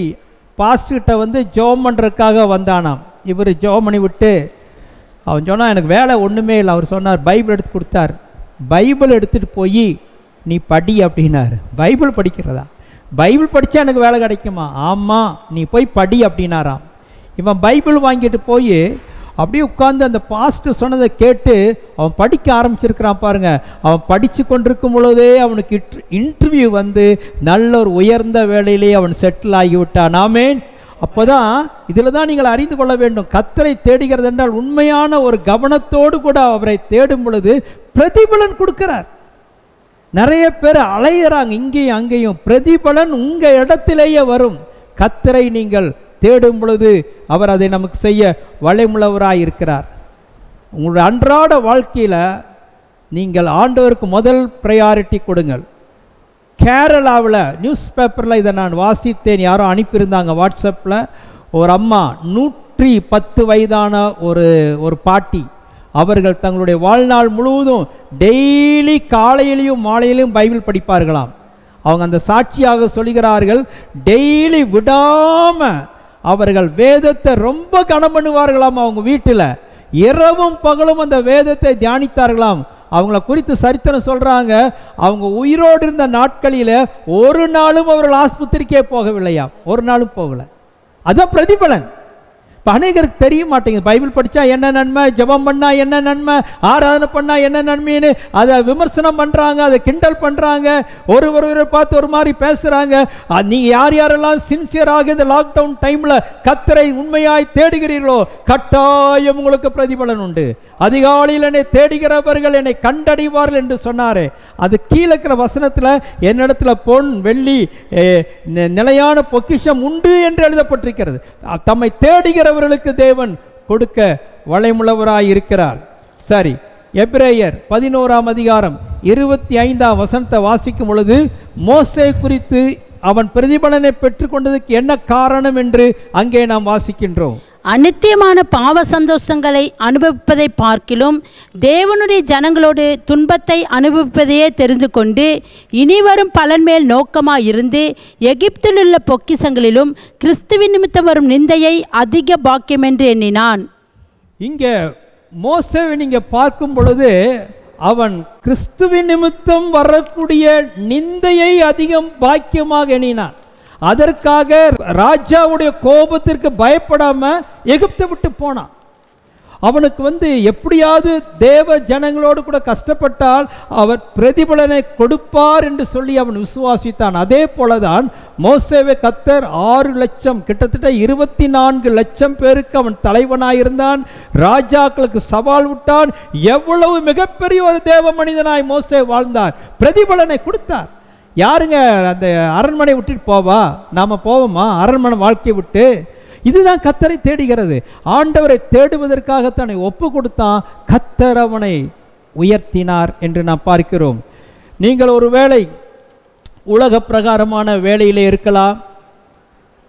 பாஸ்டர்கிட்ட வந்து ஜெபம் பண்ணுறதுக்காக வந்தானாம். இவர் ஜெபம் பண்ணி விட்டு அவன் சொன்னால் எனக்கு வேலை ஒன்றுமே இல்லை. அவர் சொன்னார், பைபிள் எடுத்து கொடுத்தார். பைபிள் எடுத்துகிட்டு போய் நீ படி அப்படின்னாரு. பைபிள் படிக்கிறதா? பைபிள் படித்தா எனக்கு வேலை கிடைக்குமா? ஆமாம், நீ போய் படி அப்படின்னாராம். இவன் பைபிள் வாங்கிட்டு போய் அப்படியே உட்கார்ந்து அந்த பாஸ்டர் சொன்னதை கேட்டு அவன் படிக்க ஆரம்பிச்சிருக்கிறான். பாருங்க, அவன் படித்து கொண்டிருக்கும் பொழுதே அவனுக்கு இன்டர்வியூ வந்து நல்ல ஒரு உயர்ந்த வேலையிலே அவன் செட்டில் ஆகிவிட்டான். ஆமேன். அப்போ தான் இதில் தான் நீங்கள் அறிந்து கொள்ள வேண்டும், கர்த்தரை தேடுகிறது என்றால் உண்மையான ஒரு கவனத்தோடு கூட அவரை தேடும் பொழுது பிரதிபலன் கொடுக்கிறார். நிறைய பேர் அலையிறாங்க இங்கேயும் அங்கேயும். பிரதிபலன் உங்கள் இடத்திலேயே வரும். கர்த்தரை நீங்கள் தேடும் பொழுது அவர் அதை நமக்கு செய்ய வளைமுள்ளவராக இருக்கிறார். உங்களுடைய அன்றாட வாழ்க்கையில் நீங்கள் ஆண்டவருக்கு முதல் ப்ரையாரிட்டி கொடுங்கள். கேரளாவில் நியூஸ் பேப்பரில் இதை நான் வாசித்தேன். யாரோ அனுப்பியிருந்தாங்க வாட்ஸ்அப்பில். ஒரு அம்மா 110 வயதான ஒரு பாட்டி, அவர்கள் தங்களுடைய வாழ்நாள் முழுவதும் டெய்லி காலையிலையும் மாலையிலையும் பைபிள் படிப்பார்களாம். அவங்க அந்த சாட்சியாக சொல்கிறார்கள், டெய்லி விடாமல் அவர்கள் வேதத்தை ரொம்ப கனம் பண்ணுவார்களாம். அவங்க வீட்டில் இரவும் பகலும் அந்த வேதத்தை தியானித்தார்களாம். அவங்கள குறித்து சரித்திரம் சொல்கிறாங்க, அவங்க உயிரோடு இருந்த நாட்களில் ஒரு நாளும் அவர்கள் ஆஸ்பத்திரிக்கே போகவில்லையாம். ஒரு நாளும் போகலை. அதான் பிரதிபலன். அநேகருக்கு தெரிய மாட்டேங்குது. பைபிள் படித்தா என்ன நன்மை, ஜெபம் பண்ணால் என்ன நன்மை, ஆராதனை பண்ணால் என்ன நன்மைன்னு அதை விமர்சனம் பண்ணுறாங்க, அதை கிண்டல் பண்ணுறாங்க, ஒருவரை பார்த்து ஒரு மாதிரி பேசுகிறாங்க. நீங்கள் யார் யாரெல்லாம் சின்சியராக இந்த லாக்டவுன் டைமில் கர்த்தரை உண்மையாய் தேடுகிறீர்களோ கட்டாயம் உங்களுக்கு பிரதிபலன் உண்டு. அதிகாலையில் என்னை தேடுகிறவர்கள் என்னை கண்டடைவார்கள் என்று சொன்னாரே, அது கீழே இருக்கிற வசனத்தில் என்னிடத்துல பொன் வெள்ளி நிலையான பொக்கிஷம் உண்டு என்று எழுதப்பட்டிருக்கிறது. தம்மை தேடுகிறவர்களுக்கு தேவன் கொடுக்க வளைமுள்ளவராய் இருக்கிறார். சரி, எபிரேயர் 11ஆம் அதிகாரம் 25ஆம் வசனத்தை வாசிக்கும் பொழுது மோசே குறித்து அவன் பிரதிபலனை பெற்றுக்கொண்டதுக்கு என்ன காரணம் என்று அங்கே நாம் வாசிக்கின்றோம். அநித்தியமான பாவ சந்தோஷங்களை அனுபவிப்பதை பார்க்கிலும் தேவனுடைய ஜனங்களோடு துன்பத்தை அனுபவிப்பதையே தெரிந்து கொண்டு இனிவரும் பலன் மேல் நோக்கமாக இருந்து எகிப்தில் உள்ள பொக்கிசங்களிலும் கிறிஸ்துவின் நிமித்தம் வரும் நிந்தையை அதிக பாக்கியம் என்று எண்ணினான். இங்கே மோசேவை நீங்கள் பார்க்கும் பொழுது அவன் கிறிஸ்துவின் நிமித்தம் வரக்கூடிய நிந்தையை அதிகம் பாக்கியமாக எண்ணினான். அதற்காக ராஜாவுடைய கோபத்திற்கு பயப்படாம எகிப்தை விட்டு போனான். அவனுக்கு எப்படியாவது தேவ ஜனங்களோடு கூட கஷ்டப்பட்டால் அவர் பிரதிபலனை கொடுப்பார் என்று சொல்லி அவன் விசுவாசித்தான். அதே போலதான் மோசேவை கர்த்தர் 6 லட்சம் கிட்டத்தட்ட 24 லட்சம் பேருக்கு அவன் தலைவனாயிருந்தான். ராஜாக்களுக்கு சவால் விட்டான். எவ்வளவு மிகப்பெரிய ஒரு தேவ மனிதனாய் மோசே வாழ்ந்தார். பிரதிபலனை கொடுத்தார். யாருங்க அந்த அரண்மனை விட்டுட்டு போவா? நாம் போவோமா அரண்மனை வாழ்க்கையை விட்டு? இதுதான் கர்த்தரை தேடுகிறது. ஆண்டவரை தேடுவதற்காக தன்னை ஒப்பு கொடுத்தான். கர்த்தர் அவனை உயர்த்தினார் என்று நாம் பார்க்கிறோம். நீங்கள் ஒரு வேளை உலக பிரகாரமான வேலையிலே இருக்கலாம்,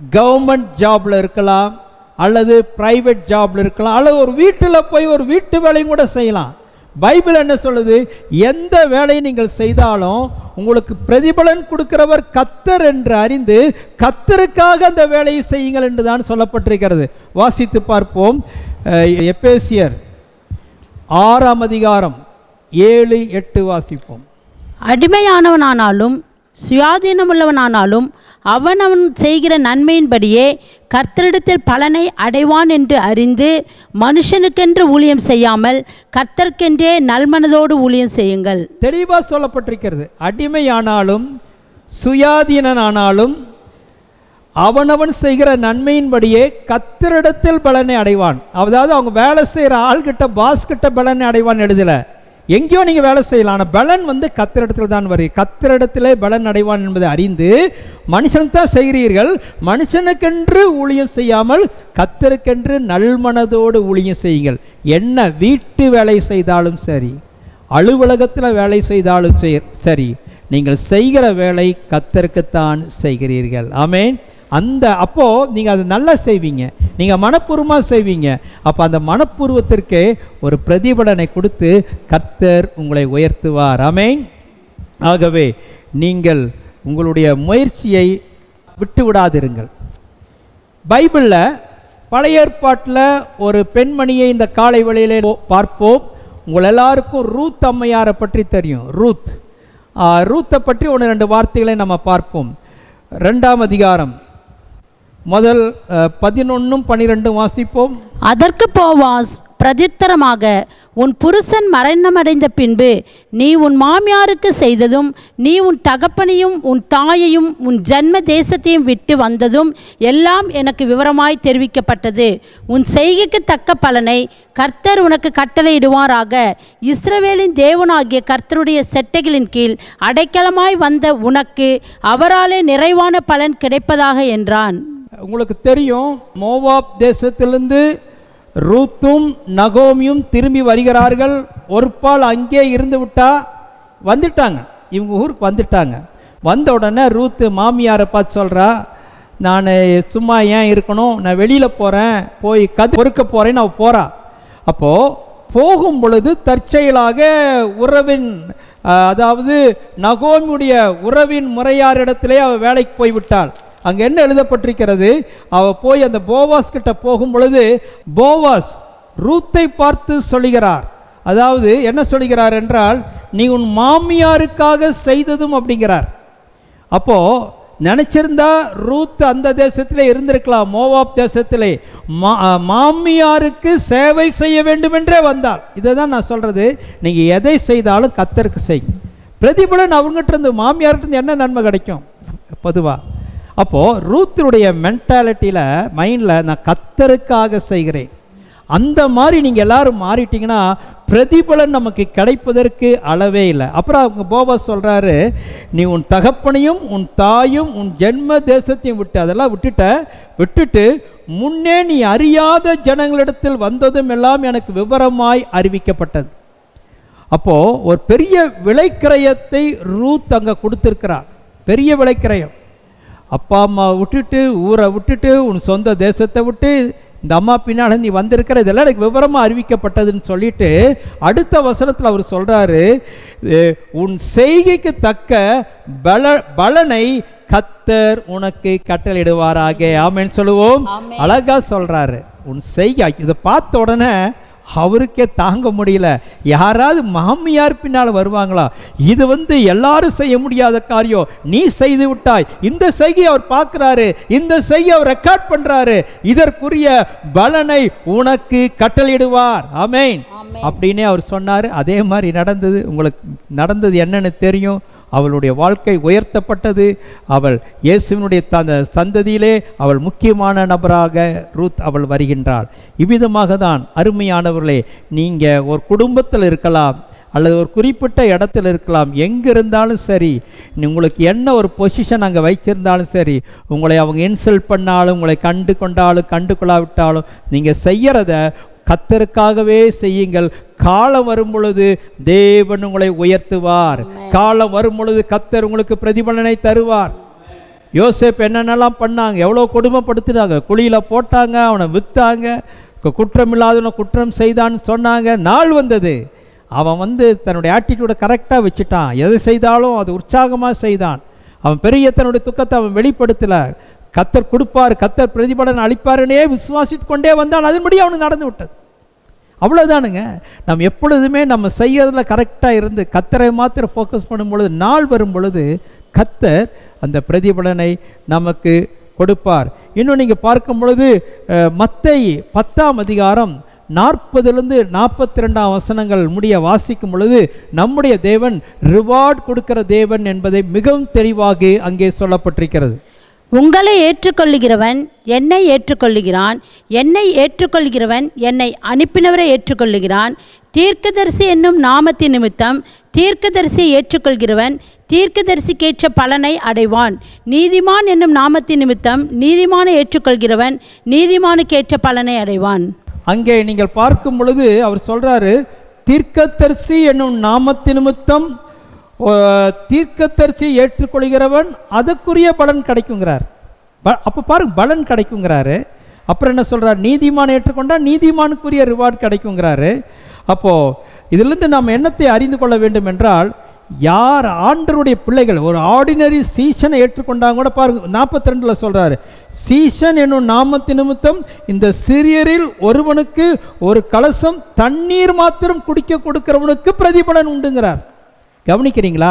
கவர்மெண்ட் ஜாப்ல இருக்கலாம், அல்லது பிரைவேட் ஜாப்ல இருக்கலாம், அல்லது ஒரு வீட்டில் போய் ஒரு வீட்டு வேலையும் கூட செய்யலாம். பைபிள் என்ன சொல்லுது? எந்த வேலையை நீங்கள் செய்தாலும் உங்களுக்கு பிரதிபலன் கொடுக்கிறவர் கர்த்தர் என்று அறிந்து கர்த்தருக்காக அந்த வேலையை செய்யுங்கள் என்று தான் சொல்லப்பட்டிருக்கிறது. வாசித்து பார்ப்போம். எபேசியர் 6ஆம் அதிகாரம் 7-8 வாசிப்போம். அடிமையானவனானாலும் சுயாதீனமுள்ளவனானாலும் அவன் செய்கிற நன்மையின்படியே கர்த்தரிடத்தில் பலனை அடைவான் என்று அறிந்து மனுஷனுக்கென்று ஊழியம் செய்யாமல் கர்த்தருக்கென்றே நல்மனதோடு ஊழியம் செய்யுங்கள். தெளிவாக சொல்லப்பட்டிருக்கிறது. அடிமையானாலும் சுயாதீனனானாலும் அவனவன் செய்கிற நன்மையின்படியே கர்த்தரிடத்தில் பலனை அடைவான். அதாவது அவங்க வேலை செய்கிற ஆள்கிட்ட பாஸ் கிட்ட பலனை அடைவான் எழுதல. எங்கேயோ நீங்கள் வேலை செய்யலாம், ஆனால் பலன் கர்த்தரிடத்தில் தான் வருது. கர்த்தரிடத்திலே பலன் அடைவான் என்பதை அறிந்து மனுஷனுக்கு தான் செய்கிறீர்கள், மனுஷனுக்கென்று ஊழியம் செய்யாமல் கர்த்தருக்கென்று நல்மனதோடு ஊழியம் செய்யுங்கள். என்ன வீட்டு வேலை செய்தாலும் சரி, அலுவலகத்தில் வேலை செய்தாலும் சரி, நீங்கள் செய்கிற வேலை கர்த்தருக்குத்தான் செய்கிறீர்கள். ஆமென். அப்போ நீங்கள் அதை நல்லா செய்வீங்க, நீங்கள் மனப்பூர்வமாக செய்வீங்க. அப்போ அந்த மனப்பூர்வத்திற்கு ஒரு பிரதிபலனை கொடுத்து கர்த்தர் உங்களை உயர்த்துவார். ஆமென். ஆகவே நீங்கள் உங்களுடைய முயற்சியை விட்டு விடாதிருங்கள். பைபிளில் பழைய ஏற்பாட்டில் ஒரு பெண்மணியை இந்த காலை வேளையிலே பார்ப்போம். உங்கள் எல்லாருக்கும் ரூத் அம்மையாரை பற்றி தெரியும். ரூத்தை பற்றி 1-2 வார்த்தைகளை நம்ம பார்ப்போம். 2ஆம் அதிகாரம் முதல் 11-12 வாசிப்போம். அதற்கு போவாஸ் பிரதியுத்தரமாக, உன் புருஷன் மரணமடைந்த பின்பு நீ உன் மாமியாருக்கு செய்ததும், நீ உன் தகப்பனையும் உன் தாயையும் உன் ஜன்ம தேசத்தையும் விட்டு வந்ததும் எல்லாம் எனக்கு விவரமாய் தெரிவிக்கப்பட்டது. உன் செய்கைக்கு தக்க பலனை கர்த்தர் உனக்கு கட்டளையிடுவாராக. இஸ்ரவேலின் தேவனாகிய கர்த்தருடைய செட்டைகளின் கீழ் அடைக்கலமாய் வந்த உனக்கு அவராலே நிறைவான பலன் கிடைப்பதாக என்றான். உங்களுக்கு தெரியும், மோவாப் தேசத்திலிருந்து ரூத்தும் நகோமியும் திரும்பி வருகிறார்கள். ஒரு பால் அங்கே இருந்து வந்துட்டாங்க, இவங்க ஊருக்கு வந்துட்டாங்க. வந்த உடனே ரூத்து மாமியாரை பார்த்து சொல்கிறா, நான் சும்மா ஏன் இருக்கணும், நான் வெளியில் போகிறேன், போய் பொறுக்க போகிறேன்னு அவள் போகிறா. அப்போது போகும் பொழுது தற்செயலாக உறவின் அதாவது நகோமியுடைய உறவின் முறையாரிடத்திலே அவள் வேலைக்கு போய்விட்டாள். அங்கே என்ன எழுதப்பட்டிருக்கிறது? அவள் போய் அந்த போவாஸ் கிட்ட போகும் பொழுது போவாஸ் ரூத்தை பார்த்து சொல்லுகிறார். அதாவது என்ன சொல்லுகிறார் என்றால், நீ உன் மாமியாருக்காக செய்ததும் அப்படிங்கிறார். அப்போது நினச்சிருந்தா ரூத் அந்த தேசத்திலே இருந்திருக்கலாம், மோவாப் தேசத்திலே. மாமியாருக்கு சேவை செய்ய வேண்டும் என்றே வந்தாள். இதை தான் நான் சொல்கிறது, நீங்கள் எதை செய்தாலும் கர்த்தருக்கு செய்யுங்க. பிரதிபலன் அவங்ககிட்ட இருந்து, மாமியார்கிட்ட இருந்து என்ன நன்மை கிடைக்கும் பொதுவாக? அப்போது ரூத்தினுடைய மென்டாலிட்டியில், மைண்டில், நான் கர்த்தருக்காக செய்கிறேன், அந்த மாதிரி நீங்கள் எல்லாரும் மாறிட்டீங்கன்னா பிரதிபலன் நமக்கு கிடைப்பதற்கு அளவே இல்லை. அப்புறம் அவங்க போவாஸ் சொல்கிறாரு, நீ உன் தகப்பனையும் உன் தாயும் உன் ஜென்ம தேசத்தையும் விட்டு, அதெல்லாம் விட்டுட்டு முன்னே நீ அறியாத ஜனங்களிடத்தில் வந்ததும் எல்லாம் எனக்கு விவரமாய் அறிவிக்கப்பட்டது. அப்போது ஒரு பெரிய விலைக்கிரயத்தை ரூத் அங்கே கொடுத்துருக்கிறார், பெரிய விலைக்கிரயம். அப்பா அம்மா விட்டுட்டு, ஊரை விட்டுட்டு, உன் சொந்த தேசத்தை விட்டு இந்த அம்மா பின்னால் நீ வந்திருக்கிற, இதெல்லாம் எனக்கு விவரமாக அறிவிக்கப்பட்டதுன்னு சொல்லிட்டு அடுத்த வசனத்தில் அவர் சொல்கிறாரு, உன் செய்கைக்கு தக்க பலனை கர்த்தர் உனக்கு கட்டளையிடுவாராக. ஆமென் சொல்லுவோம். அழகா சொல்கிறாரு, உன் செய்கை. இதை பார்த்த உடனே அவருக்கே தாங்க முடியல. யாராவது மாமியார் பின்னால் வருவாங்களா? இது எல்லாரும் செய்ய முடியாத காரியம், நீ செய்து விட்டாய். இந்த செய்கை அவர் பார்க்கிறாரு, இந்த செய்கை அவர் ரெக்கார்ட் பண்றாரு, இதற்குரிய பலனை உனக்கு கட்டளையிடுவார். ஆமென் அப்படின்னே அவர் சொன்னார். அதே மாதிரி நடந்தது. உங்களுக்கு நடந்தது என்னன்னு தெரியும். அவளுடைய வாழ்க்கை உயர்த்தப்பட்டது. அவள் இயேசுவினுடைய சந்ததியிலே அவள் முக்கியமான நபராக ரூத் அவள் வருகின்றாள். இவ்விதமாக தான் அருமையானவர்களே, நீங்கள் ஒரு குடும்பத்தில் இருக்கலாம் அல்லது ஒரு குறிப்பிட்ட இடத்துல இருக்கலாம், எங்கே இருந்தாலும் சரி, உங்களுக்கு என்ன ஒரு பொசிஷன் அங்கே வைச்சிருந்தாலும் சரி, உங்களை அவங்க இன்சல்ட் பண்ணாலும், உங்களை கண்டு கொண்டாலும் கண்டு கொள்ளாவிட்டாலும், நீங்கள் செய்கிறத கர்த்தருக்காகவே செய்யுங்கள். காலம் வரும் பொழுது தேவன் உங்களை உயர்த்துவார். காலம் வரும் பொழுது கர்த்தர் உங்களுக்கு பிரதிபலனை தருவார். யோசேப் என்னென்னலாம் பண்ணாங்க, எவ்வளோ கொடுமைப்படுத்தினாங்க, குழியில் போட்டாங்க, அவனை விற்றாங்க, குற்றம் இல்லாதவனை குற்றம் செய்தான்னு சொன்னாங்க. நாள் வந்தது, அவன் தன்னுடைய ஆட்டிடியூடை கரெக்டாக வச்சுட்டான். எதை செய்தாலும் அது உற்சாகமாக செய்தான். அவன் பெரிய தன்னுடைய துக்கத்தை அவன் வெளிப்படுத்தலை. கர்த்தர் கொடுப்பார், கர்த்தர் பிரதிபலன் அளிப்பாருன்னே விசுவாசித்து கொண்டே வந்தான். அதன்படி அவனுக்கு நடந்து விட்டது. அவ்வளோதானுங்க. நம்ம எப்பொழுதுமே நம்ம செய்யறதுல கரெக்டாக இருந்து கர்த்தரை மாத்திரம் ஃபோக்கஸ் பண்ணும் பொழுது, நாள் வரும் பொழுது கர்த்தர் அந்த பிரதிபலனை நமக்கு கொடுப்பார். இன்னும் நீங்கள் பார்க்கும் பொழுது மத்தேயு 10ஆம் அதிகாரம் 40-42 வசனங்கள் முடிய வாசிக்கும் பொழுது, நம்முடைய தேவன் ரிவார்ட் கொடுக்கிற தேவன் என்பதை மிகவும் தெளிவாக அங்கே சொல்லப்பட்டிருக்கிறது. உங்களை ஏற்றுக்கொள்ளுகிறவன் என்னை ஏற்றுக்கொள்ளுகிறான், என்னை ஏற்றுக்கொள்கிறவன் என்னை அனுப்பினவரை ஏற்றுக்கொள்ளுகிறான். தீர்க்கதரிசி என்னும் நாமத்தின் நிமித்தம் தீர்க்கதரிசியை ஏற்றுக்கொள்கிறவன் தீர்க்கதரிசிக்கேற்ற பலனை அடைவான். நீதிமான் என்னும் நாமத்தின் நிமித்தம் நீதிமானை ஏற்றுக்கொள்கிறவன் நீதிமானுக்கேற்ற பலனை அடைவான். அங்கே நீங்கள் பார்க்கும் பொழுது அவர் சொல்றாரு, தீர்க்கதரிசி என்னும் நாமத்தின் நிமித்தம் தீர்க்கதரிசி ஏற்றுக்கொள்கிறவன் அதற்குரிய பலன் கிடைக்குங்கிறார். அப்போ பாருங்க, பலன் கிடைக்குங்கிறாரு. அப்புறம் என்ன சொல்றார், நீதிமான் ஏற்றுக்கொண்டா நீதிமானுக்குரிய ரிவார்ட் கிடைக்குங்கிறாரு. அப்போது இதிலிருந்து நாம் என்னத்தை அறிந்து கொள்ள வேண்டும் என்றால், யார் ஆண்டவருடைய பிள்ளைகள் ஒரு ஆர்டினரி சீசனை ஏற்றுக்கொண்டாங்க கூட பாருங்க, 42 சொல்றாரு, சீசன் என்னும் நாமத்தின் நிமித்தம் இந்த சிறியரில் ஒருவனுக்கு ஒரு கலசம் தண்ணீர் மாத்திரம் குடிக்க கொடுக்கிறவனுக்கு பிரதிபலன் உண்டுங்கிறார். கவனிக்கிறீங்களா?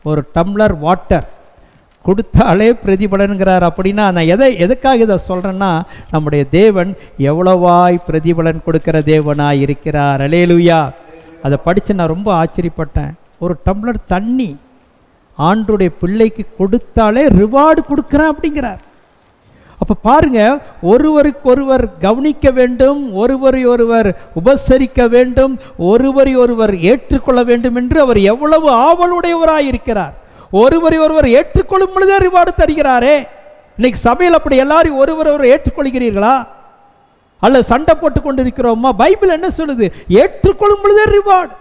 ஒரு டம்ளர் வாட்டர் கொடுத்தாலே பிரதிபலன்கிறார். அப்படின்னா நான் எதுக்காக இதை சொல்கிறேன்னா, நம்முடைய தேவன் எவ்வளவாய் பிரதிபலன் கொடுக்கிற தேவனாய் இருக்கிறார். அல்லேலூயா. அதை படித்து நான் ரொம்ப ஆச்சரியப்பட்டேன். ஒரு டம்ளர் தண்ணி ஆண்டோடைய பிள்ளைக்கு கொடுத்தாலே ரிவார்டு கொடுக்குறேன் அப்படிங்கிறார். அப்போ பாருங்க, ஒருவருக்கொருவர் கவனிக்க வேண்டும், ஒருவரை ஒருவர் உபசரிக்க வேண்டும், ஒருவரை ஒருவர் ஏற்றுக்கொள்ள வேண்டும் என்று அவர் எவ்வளவு ஆவலுடையவராய் இருக்கிறார். ஒருவரை ஒருவர் ஏற்றுக்கொள்ளும் பொழுதே ரிவார்டு தருகிறாரே. இன்னைக்கு சபையில் அப்படி எல்லாரும் ஒருவர் ஏற்றுக்கொள்கிறீர்களா? அல்ல சண்டை போட்டு கொண்டு இருக்கிறோமா? பைபிள் என்ன சொல்லுது? ஏற்றுக்கொள்ளும் பொழுதே ரிவார்டு.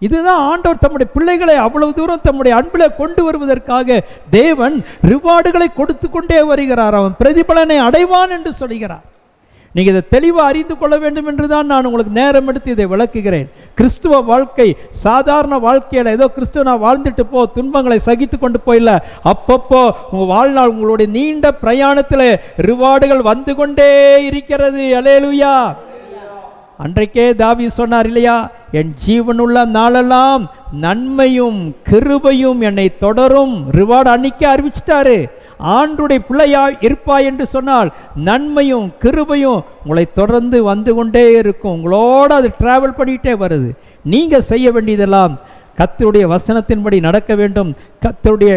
இதுதான் ஆண்டவர் தம்முடைய பிள்ளைகளை அவ்வளவு தூரம் தம்முடைய அன்பில் கொண்டு வருவதற்காக தேவன் ரிவார்டுகளை கொடுத்து கொண்டே வருகிறார். அவன் பிரதிபலனை அடைவான் என்று சொல்கிறார். நீங்கள் இதை தெளிவாக அறிந்து கொள்ள வேண்டும் என்று தான் நான் உங்களுக்கு நேரம் எடுத்து இதை விளக்குகிறேன். கிறிஸ்துவ வாழ்க்கை சாதாரண வாழ்க்கையில் ஏதோ கிறிஸ்துவ நான் வாழ்ந்துட்டு போ, துன்பங்களை சகித்து கொண்டு போயில, அப்பப்போ உங்கள் வாழ்நாள் உங்களுடைய நீண்ட பிரயாணத்தில் ரிவார்டுகள் வந்து கொண்டே இருக்கிறது. அல்லேலூயா. அன்றைக்கே தாவீது சொன்னார் இல்லையா, என் ஜீவனுள்ள நாளெல்லாம் நன்மையும் கிருபையும் என்னை தொடரும். ரிவார்டு அன்னைக்கே அறிவிச்சிட்டாரு. ஆண்டுடைய பிள்ளையாய் இருப்பாய் என்று சொன்னால் நன்மையும் கிருபையும் உங்களை தொடர்ந்து வந்து கொண்டே இருக்கும். உங்களோட அது டிராவல் பண்ணிகிட்டே வருது. நீங்கள் செய்ய வேண்டியதெல்லாம் கர்த்தருடைய வசனத்தின்படி நடக்க வேண்டும், கர்த்தருடைய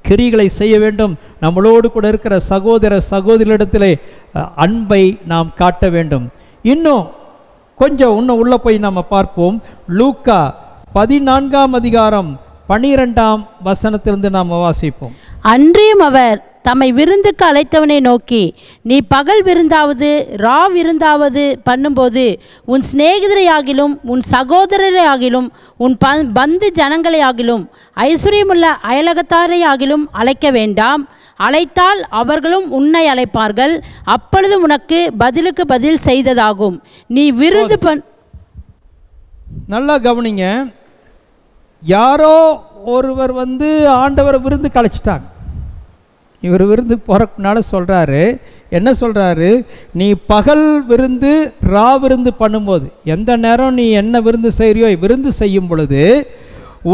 கிரிகளை செய்ய வேண்டும். நம்மளோடு கூட இருக்கிற சகோதர சகோதரிடத்திலே அன்பை நாம் காட்ட வேண்டும். இன்னும் கொஞ்சம் உள்ளே போய் நம்ம பார்ப்போம். லூக்கா 14ஆம் அதிகாரம் 12ஆம் வசனத்திலிருந்து நாம் வாசிப்போம். அன்றியும் அவர் தம்மை விருந்துக்கு அழைத்தவனை நோக்கி, நீ பகல் விருந்தாவது ரா விருந்தாவது பண்ணும்போது உன் சிநேகிதரையாகிலும் உன் சகோதரரையாகிலும் உன் பந்து ஜனங்களையாகிலும் ஐஸ்வர்யமுள்ள அயலகத்தாரையாகிலும் அழைக்க வேண்டாம். அழைத்தால் அவர்களும் உன்னை அழைப்பார்கள். அப்பொழுது உனக்கு பதிலுக்கு பதில் செய்ததாகும். நீ விருந்து நல்லா கவனிங்க. யாரோ ஒருவர் ஆண்டவரை விருந்துக்கு அழைச்சிட்டாங்க. இவர் விருந்து போகிறக்குனால சொல்கிறாரு, என்ன சொல்கிறாரு, நீ பகல் விருந்து ரா விருந்து பண்ணும்போது, எந்த நேரம் நீ என்ன விருந்து செய்கிறியோ விருந்து செய்யும் பொழுது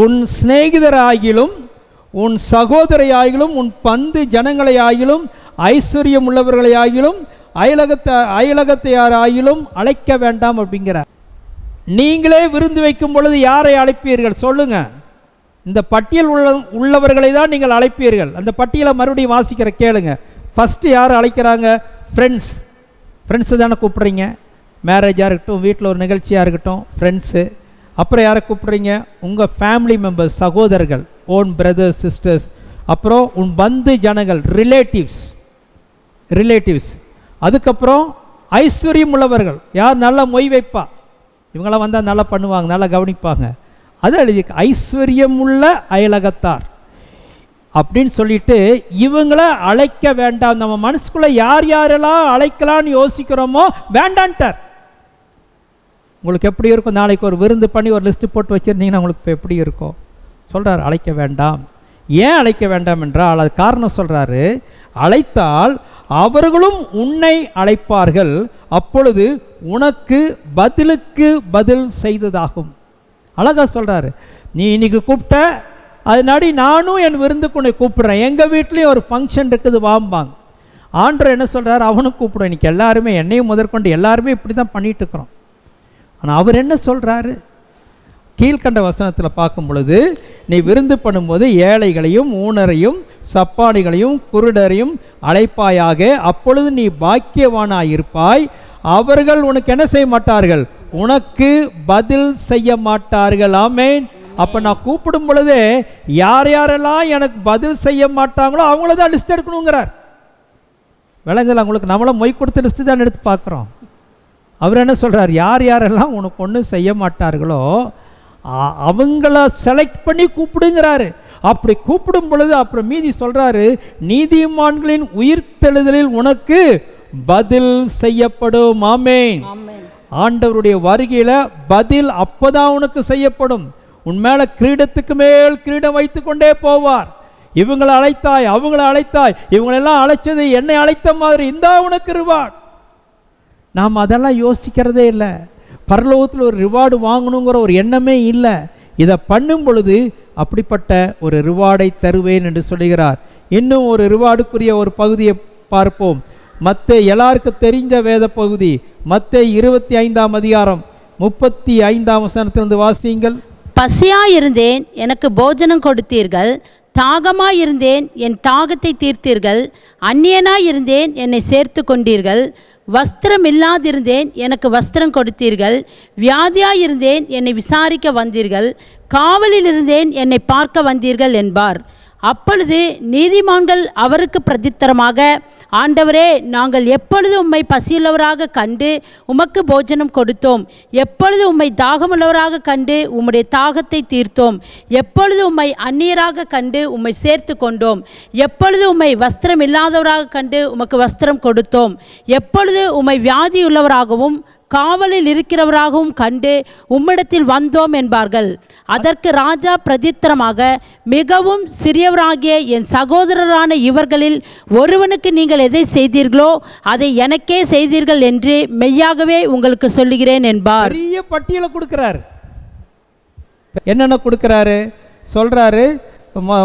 உன் சிநேகிதராகிலும் உன் சகோதரையாகிலும் உன் பந்து ஜனங்களையாகிலும் ஐஸ்வர்யம் உள்ளவர்களையாகிலும் அயலகத்தையாராகிலும் அழைக்க வேண்டாம் அப்படிங்கிறார். நீங்களே விருந்து வைக்கும் பொழுது யாரை அழைப்பீர்கள் சொல்லுங்க? இந்த பட்டியல் உள்ளவர்களை தான் நீங்கள் அழைப்பீர்கள். அந்த பட்டியலை மறுபடியும் வாசிக்கிற கேளுங்க. ஃபஸ்ட்டு யார் அழைக்கிறாங்க? ஃப்ரெண்ட்ஸு தானே கூப்பிட்றீங்க. மேரேஜாக இருக்கட்டும், வீட்டில் ஒரு நிகழ்ச்சியாக இருக்கட்டும், ஃப்ரெண்ட்ஸு. அப்புறம் யாரை கூப்பிட்றீங்க? உங்கள் ஃபேமிலி மெம்பர்ஸ், சகோதரர்கள், ஓன் பிரதர்ஸ் சிஸ்டர்ஸ். அப்புறம் உன் பந்து ஜனங்கள், ரிலேட்டிவ்ஸ். அதுக்கப்புறம் ஐஸ்வர்யம் உள்ளவர்கள். யார் நல்லா மொய் வைப்பா, இவங்களாம் வந்தால் நல்லா பண்ணுவாங்க, நல்லா கவனிப்பாங்க. அது எழுதி ஐஸ்வர்யம் உள்ள அயலகத்தார் அப்படின்னு சொல்லிட்டு இவங்கள அழைக்க வேண்டாம். நம்ம மனசுக்குள்ள யார் யாரெல்லாம் அழைக்கலான்னு யோசிக்கிறோமோ வேண்டான்ட்டார். உங்களுக்கு எப்படி இருக்கும்? நாளைக்கு ஒரு விருந்து பண்ணி ஒரு லிஸ்ட்டு போட்டு வச்சுருந்தீங்கன்னா உங்களுக்கு இப்போ எப்படி இருக்கும்? சொல்கிறார், அழைக்க வேண்டாம். ஏன் அழைக்க வேண்டாம் என்றால் அது காரணம் சொல்கிறாரு. அழைத்தால் அவர்களும் உன்னை அழைப்பார்கள். அப்பொழுது உனக்கு பதிலுக்கு பதில் செய்ததாகும். அழகா சொல்கிறாரு. நீ இன்னைக்கு கூப்பிட்ட, அதனாடி நானும் என் விருந்துக்கு உன்னை கூப்பிடுறேன். எங்கள் வீட்லேயும் ஒரு ஃபங்க்ஷன் இருக்குது வாம்பாங்க. ஆண்டவர் என்ன சொல்கிறார்? அவனும் கூப்பிடுவேன். இன்னைக்கு எல்லாருமே, என்னையும் முதற்கொண்டு எல்லாருமே இப்படி தான் பண்ணிட்டு இருக்கிறோம். ஆனால் அவர் என்ன சொல்கிறாரு? கீழ்கண்ட வசனத்தில் பார்க்கும் பொழுது, நீ விருந்து பண்ணும்போது ஏழைகளையும் ஊனரையும் சப்பானிகளையும் குருடரையும் அழைப்பாயாக. அப்பொழுது நீ பாக்கியவானாயிருப்பாய். அவர்கள் உனக்கு என்ன செய்ய மாட்டார்கள்? உனக்கு பதில் செய்ய மாட்டார்கள். ஆமென். அப்போ நான் கூப்பிடும் பொழுதே யார் யாரெல்லாம் எனக்கு பதில் செய்ய மாட்டாங்களோ அவங்கள தான் லிஸ்ட் எடுக்கணுங்கிறார். விளங்குதா உங்களுக்கு? நம்மளும் மொய் கொடுத்த லிஸ்ட்டு தான் எடுத்து பார்க்குறோம். அவர் என்ன சொல்கிறார்? யார் யாரெல்லாம் உனக்கு ஒன்றும் செய்ய மாட்டார்களோ அவங்கள செலக்ட் பண்ணி கூப்பிடுங்கிறாரு. அப்படி கூப்பிடும் பொழுது அப்புறம் மீதி சொல்கிறாரு, நீதிமான்களின் உயிர்த்தெழுதலில் உனக்கு பதில் செய்யப்படும். ஆமென். ஆண்டவருடைய வருகையில் பதில் அப்போதான் உனக்கு செய்யப்படும். உன் மேலே கிரீடத்துக்கு மேல் கிரீடம் வைத்து கொண்டே போவார். இவங்களை அழைத்தாய், அவங்களை அழைத்தாய், இவங்களெல்லாம் அழைச்சது என்னை அழைத்த மாதிரி, இந்தா உனக்கு ரிவார்டு. நாம் அதெல்லாம் யோசிக்கிறதே இல்லை. பரலோகத்தில் ஒரு ரிவார்டு வாங்கணுங்கிற ஒரு எண்ணமே இல்லை. இதை பண்ணும் பொழுது அப்படிப்பட்ட ஒரு ரிவார்டை தருவேன் என்று சொல்லுகிறார். இன்னும் ஒரு ரிவார்டுக்குரிய ஒரு பகுதியை பார்ப்போம். எல்லாருக்கும் தெரிஞ்ச வேத பகுதி மத்தேயு 25ஆம் அதிகாரம் 35ஆம் வசனத்திலிருந்து வாசியுங்கள். பசியாயிருந்தேன், எனக்கு போஜனம் கொடுத்தீர்கள். தாகமாயிருந்தேன், என் தாகத்தை தீர்த்தீர்கள். அந்நியனாயிருந்தேன், என்னை சேர்த்து கொண்டீர்கள். வஸ்திரம் இல்லாதிருந்தேன், எனக்கு வஸ்திரம் கொடுத்தீர்கள். வியாதியாயிருந்தேன், என்னை விசாரிக்க வந்தீர்கள். காவலில் இருந்தேன், என்னை பார்க்க வந்தீர்கள் என்பார். அப்பொழுது நீதிமான்கள் அவருக்கு பிரதித்தரமாக, ஆண்டவரே, நாங்கள் எப்பொழுது உம்மை பசியுள்ளவராக கண்டு உமக்கு போஜனம் கொடுத்தோம்? எப்பொழுது உம்மை தாகமுள்ளவராக கண்டு உம்முடைய தாகத்தை தீர்த்தோம்? எப்பொழுது உம்மை அந்நியராக கண்டு உம்மை சேர்த்து கொண்டோம்? எப்பொழுது உம்மை வஸ்திரம் இல்லாதவராக கண்டு உமக்கு வஸ்திரம் கொடுத்தோம்? எப்பொழுது உம்மை வியாதியுள்ளவராகவும் காவலில் இருக்கிறவராகவும் கண்டு உம்மிடத்தில் வந்தோம் என்பார்கள். அதற்கு ராஜா பிரதித்திரமாக, மிகவும் சிறியவராகிய என் சகோதரரான இவர்களில் ஒருவனுக்கு நீங்கள் எதை செய்தீர்களோ அதை எனக்கே செய்தீர்கள் என்று மெய்யாகவே உங்களுக்கு சொல்லுகிறேன் என்பார். பெரிய பட்டியலை கொடுக்கிறாரு. என்னென்ன கொடுக்கிறாரு சொல்றாரு.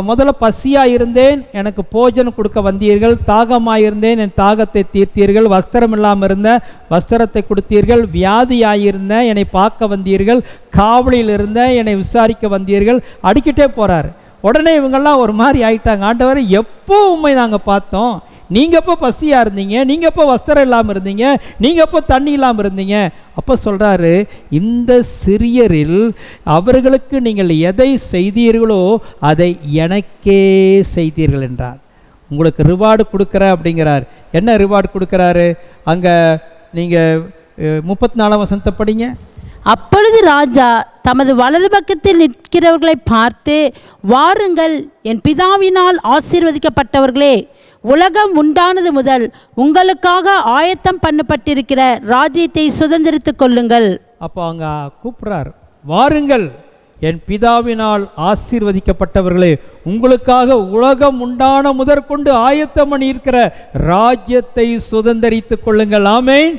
முதல்ல பசியாக இருந்தேன், எனக்கு போஜனம் கொடுக்க வந்தீர்கள். தாகமாக இருந்தேன், என் தாகத்தை தீர்த்தீர்கள். வஸ்திரம் இல்லாமல் இருந்த வஸ்திரத்தை கொடுத்தீர்கள். வியாதியாயிருந்தேன், என்னை பார்க்க வந்தீர்கள். காவலில் இருந்த என்னை விசாரிக்க வந்தீர்கள். அடிக்கிட்டே போகிறார். உடனே இவங்கெல்லாம் ஒரு மாதிரி ஆயிட்டாங்க. ஆண்டவரை, எப்போ உண்மை நாங்கள் பார்த்தோம்? நீங்கள் எப்போ பசியாக இருந்தீங்க? நீங்கள் எப்போ வஸ்திரம் இல்லாமல் இருந்தீங்க? நீங்கள் எப்போ தண்ணி இல்லாமல் இருந்தீங்க? அப்போ சொல்கிறாரு, இந்த சிறியரில் அவர்களுக்கு நீங்கள் எதை செய்தீர்களோ அதை எனக்கே செய்தீர்கள் என்றார். உங்களுக்கு ரிவார்டு கொடுக்குற அப்படிங்கிறார். என்ன ரிவார்டு கொடுக்குறாரு? அங்கே நீங்கள் 34ஆம் வசனத்தை படிங்க. அப்பொழுது ராஜா தமது வலது பக்கத்தில் நிற்கிறவர்களை பார்த்து, வாருங்கள், என் பிதாவினால் ஆசீர்வதிக்கப்பட்டவர்களே, உலகம் உண்டானது முதல் உங்களுக்காக ஆயத்தம் பண்ணப்பட்டிருக்கிற ராஜ்யத்தை சுதந்திரித்துக் கொள்ளுங்கள். அப்போ அங்கே கூப்பிட்றார், வாருங்கள், என் பிதாவினால் ஆசீர்வதிக்கப்பட்டவர்களே, உங்களுக்காக உலகம் உண்டான முதற்கொண்டு ஆயத்தம் பண்ணி இருக்கிற ராஜ்யத்தை சுதந்திரித்துக் கொள்ளுங்கள். ஆமென்.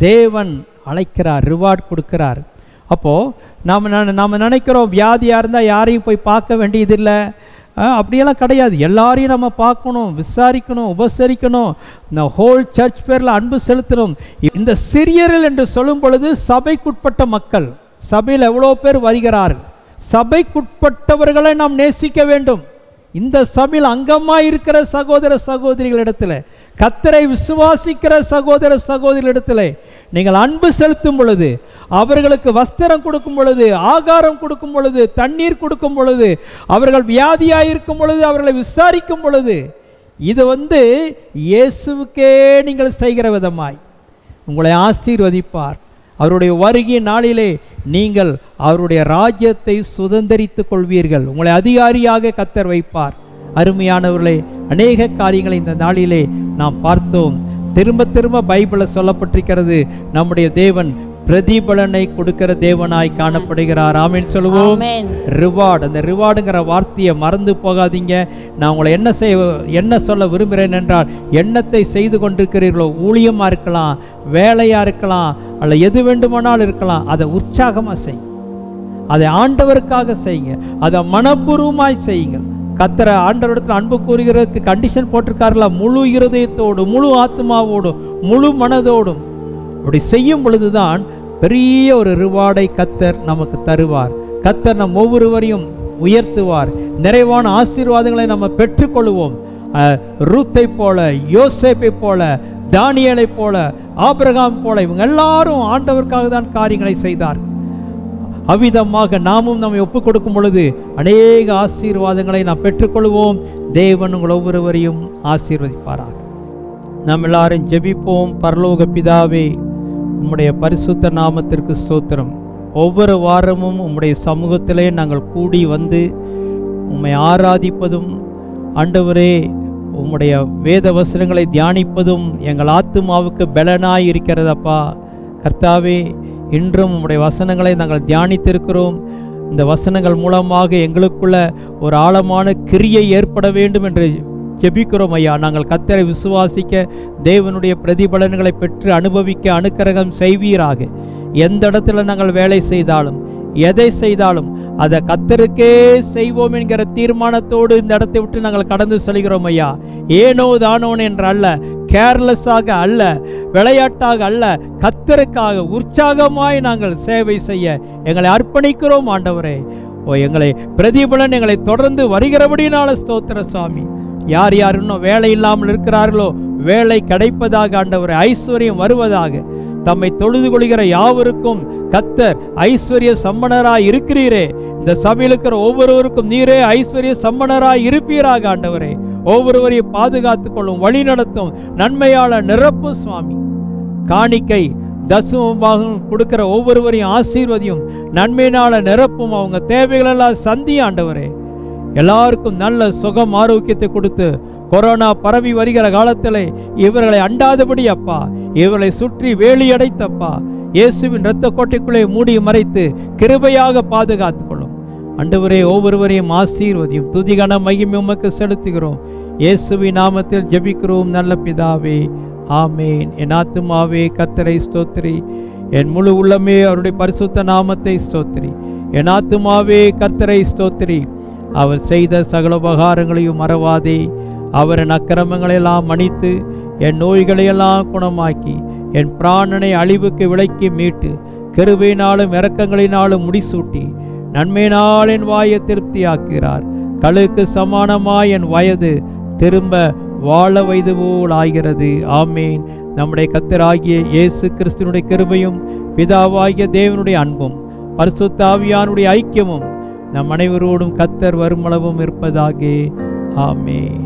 தேவன் அழைக்கிறார், ரிவார்ட் கொடுக்கிறார். அப்போது நாம் நினைக்கிறோம், வியாதியாக இருந்தால் யாரையும் போய் பார்க்க வேண்டியதில்லை, அப்படியெல்லாம் கிடையாது. எல்லாரையும் நம்ம பார்க்கணும், விசாரிக்கணும், உபசரிக்கணும், இந்த ஹோல் சர்ச் பேரில் அன்பு செலுத்தணும். இந்த சிறியர்கள் என்று சொல்லும் பொழுது சபைக்குட்பட்ட மக்கள், சபையில் எவ்வளோ பேர் வருகிறார்கள், சபைக்குட்பட்டவர்களை நாம் நேசிக்க வேண்டும். இந்த சபையில் அங்கமாக இருக்கிற சகோதர சகோதரிகளிடத்தில், கர்த்தரை விசுவாசிக்கிற சகோதர சகோதரிகளிடத்தில் நீங்கள் அன்பு செலுத்தும் பொழுது, அவர்களுக்கு வஸ்திரம் கொடுக்கும் பொழுது, ஆகாரம் கொடுக்கும் பொழுது, தண்ணீர் கொடுக்கும் பொழுது, அவர்கள் வியாதியாயிருக்கும் பொழுது, அவர்களை விசாரிக்கும் பொழுது, இது இயேசுவுக்கே நீங்கள் செய்கிற விதமாய் உங்களை ஆசீர்வதிப்பார். அவருடைய வருகை நாளிலே நீங்கள் அவருடைய ராஜ்யத்தை சுதந்திரித்துக் கொள்வீர்கள். உங்களை அதிகாரியாக கர்த்தர் வைப்பார். அருமையானவர்களே, அநேக காரியங்களை இந்த நாளிலே நாம் பார்த்தோம். திரும்ப திரும்ப பைபிளில் சொல்லப்பட்டிருக்கிறது, நம்முடைய தேவன் பிரதிபலனை கொடுக்கிற தேவனாய் காணப்படுகிறார். ஆமென் சொல்லுவோம். ரிவார்டு, அந்த ரிவார்டுங்கிற வார்த்தையை மறந்து போகாதீங்க. நான் உங்களை என்ன சொல்ல விரும்புகிறேன் என்றால், எண்ணத்தை செய்து கொண்டிருக்கிறீர்களோ, ஊழியமாக இருக்கலாம், வேலையாக இருக்கலாம், அல்ல எது வேண்டுமானாலும் இருக்கலாம், அதை உற்சாகமாக செய்யுங்க, அதை ஆண்டவருக்காக செய்யுங்க, அதை மனப்பூர்வமாய் செய்யுங்கள். கர்த்தரை ஆண்டவரிடத்தில் அன்பு கூறுகிறதுக்கு கண்டிஷன் போட்டிருக்காருல, முழு இருதயத்தோடு, முழு ஆத்மாவோடும், முழு மனதோடும். அப்படி செய்யும் பொழுதுதான் பெரிய ஒரு ரிவார்டை கர்த்தர் நமக்கு தருவார். கர்த்தர் நம் ஒவ்வொருவரையும் உயர்த்துவார். நிறைவான ஆசீர்வாதங்களை நம்ம பெற்றுக்கொள்வோம். ரூத்தை போல, யோசேப்பை போல, தானியேலை போல, ஆபிரகாம் போல, இவங்க எல்லாரும் ஆண்டவருக்காக தான் காரியங்களை செய்தார். அவ்விதமாக நாமும் நம்மை ஒப்புக் கொடுக்கும் பொழுது அநேக ஆசீர்வாதங்களை நாம் பெற்றுக்கொள்வோம். தேவன் உங்கள் ஒவ்வொருவரையும் ஆசீர்வதிப்பாராக. நாம் எல்லாரும் ஜெபிப்போம். பரலோக பிதாவே, உம்முடைய பரிசுத்த நாமத்திற்கு ஸ்தோத்திரம். ஒவ்வொரு வாரமும் உம்முடைய சமூகத்திலே நாங்கள் கூடி வந்து உம்மை ஆராதிப்பதும், ஆண்டவரே உம்முடைய வேத வசனங்களை தியானிப்பதும் எங்கள் ஆத்துமாவுக்கு பலனாய் இருக்கிறதப்பா. கர்த்தாவே, இன்றும் உம்முடைய வசனங்களை நாங்கள் தியானித்திருக்கிறோம். இந்த வசனங்கள் மூலமாக எங்களுக்குள்ள ஒரு ஆழமான கிரியை ஏற்பட வேண்டும் என்று ஜெபிக்கிறோம் ஐயா. நாங்கள் கர்த்தரை விசுவாசிக்க, தேவனுடைய பிரதிபலன்களை பெற்று அனுபவிக்க அனுக்கிரகம் செய்வீராக. எந்த இடத்துல நாங்கள் வேலை செய்தாலும், எதை செய்தாலும் அதை கர்த்தருக்கே செய்வோம் என்கிற தீர்மானத்தோடு இந்த இடத்தை விட்டு நாங்கள் கடந்து செல்கிறோம் ஐயா. ஏனோ தானோன் என்று அல்ல, கேர்லெஸ்ஸாக அல்ல, விளையாட்டாக அல்ல, கர்த்தருக்காக உற்சாகமாய் நாங்கள் சேவை செய்ய எங்களை அர்ப்பணிக்கிறோம் ஆண்டவரே. எங்களை பிரதிபலன் எங்களை தொடர்ந்து வருகிறபடினால ஸ்தோத்திர சுவாமி. யார் யார் இன்னும் வேலை இல்லாமல் இருக்கிறார்களோ, வேலை கிடைப்பதாக ஆண்டவரே, ஐஸ்வர்யம் வருவதாக. தம்மை தொழுது கொள்கிற யாவருக்கும் கர்த்தர் ஐஸ்வர்ய சம்பனராய் இருக்கிறீரே. இந்த சபையில் இருக்கிற ஒவ்வொருவருக்கும் நீரே ஐஸ்வர்ய சம்பனராய் இருப்பீராக ஆண்டவரே. ஒவ்வொருவரையும் பாதுகாத்துக் கொள்ளும், வழி நடத்தும், நன்மையால நிரப்பும் சுவாமி. காணிக்கை தசமபாகம் கொடுக்கிற ஒவ்வொருவரையும் ஆசீர்வதியும், நன்மையினால நிரப்பும், அவங்க தேவைகளெல்லாம் சந்தி ஆண்டவரே. எல்லாருக்கும் நல்ல சுகம் ஆரோக்கியத்தை கொடுத்து, கொரோனா பரவி வருகிற காலத்தில் இவர்களை அண்டாதபடி அப்பா, இவர்களை சுற்றி வேலி அடைத்தப்பா, இயேசுவின் இரத்த கோட்டைக்குள்ளே மூடி மறைத்து கிருபையாக பாதுகாத்துக் கொள்ளும். ஆண்டவரே, ஒவ்வொருவரையும் ஆசீர்வதியும். துதிகன மகிமை உமக்கு செலுத்துகிறோம். இயேசுவின் நாமத்தில் ஜெபிக்கிறோம் நல்ல பிதாவே, ஆமேன். என் ஆத்துமாவே கர்த்தரை ஸ்தோத்திரி, என் முழு உள்ளமே அவருடைய பரிசுத்த நாமத்தை ஸ்தோத்திரி. என் ஆத்துமாவே கர்த்தரை ஸ்தோத்திரி, அவர் செய்த சகல உபகாரங்களையும் மறவாதே. அவர் என் அக்கிரமங்களெல்லாம் மன்னித்து என் நோய்களையெல்லாம் குணமாக்கி என் பிராணனை அழிவுக்கு விலக்கி மீட்டு கிருபையினாலும் இரக்கங்களினாலும் முடிசூட்டி நன்மையினால் என் வாயை திருப்தியாக்குகிறார். கழுக்கு சமானமாய் என் வயது திரும்ப வாழ வைது போல் ஆகிறது. ஆமேன். நம்முடைய கர்த்தராகிய இயேசு கிறிஸ்துவினுடைய கிருபையும் பிதாவாகிய தேவனுடைய அன்பும் பரிசுத்த ஆவியானுடைய ஐக்கியமும் நம் அனைவரோடும் கர்த்தர் வருமளவும் இருப்பதாக. ஆமேன்.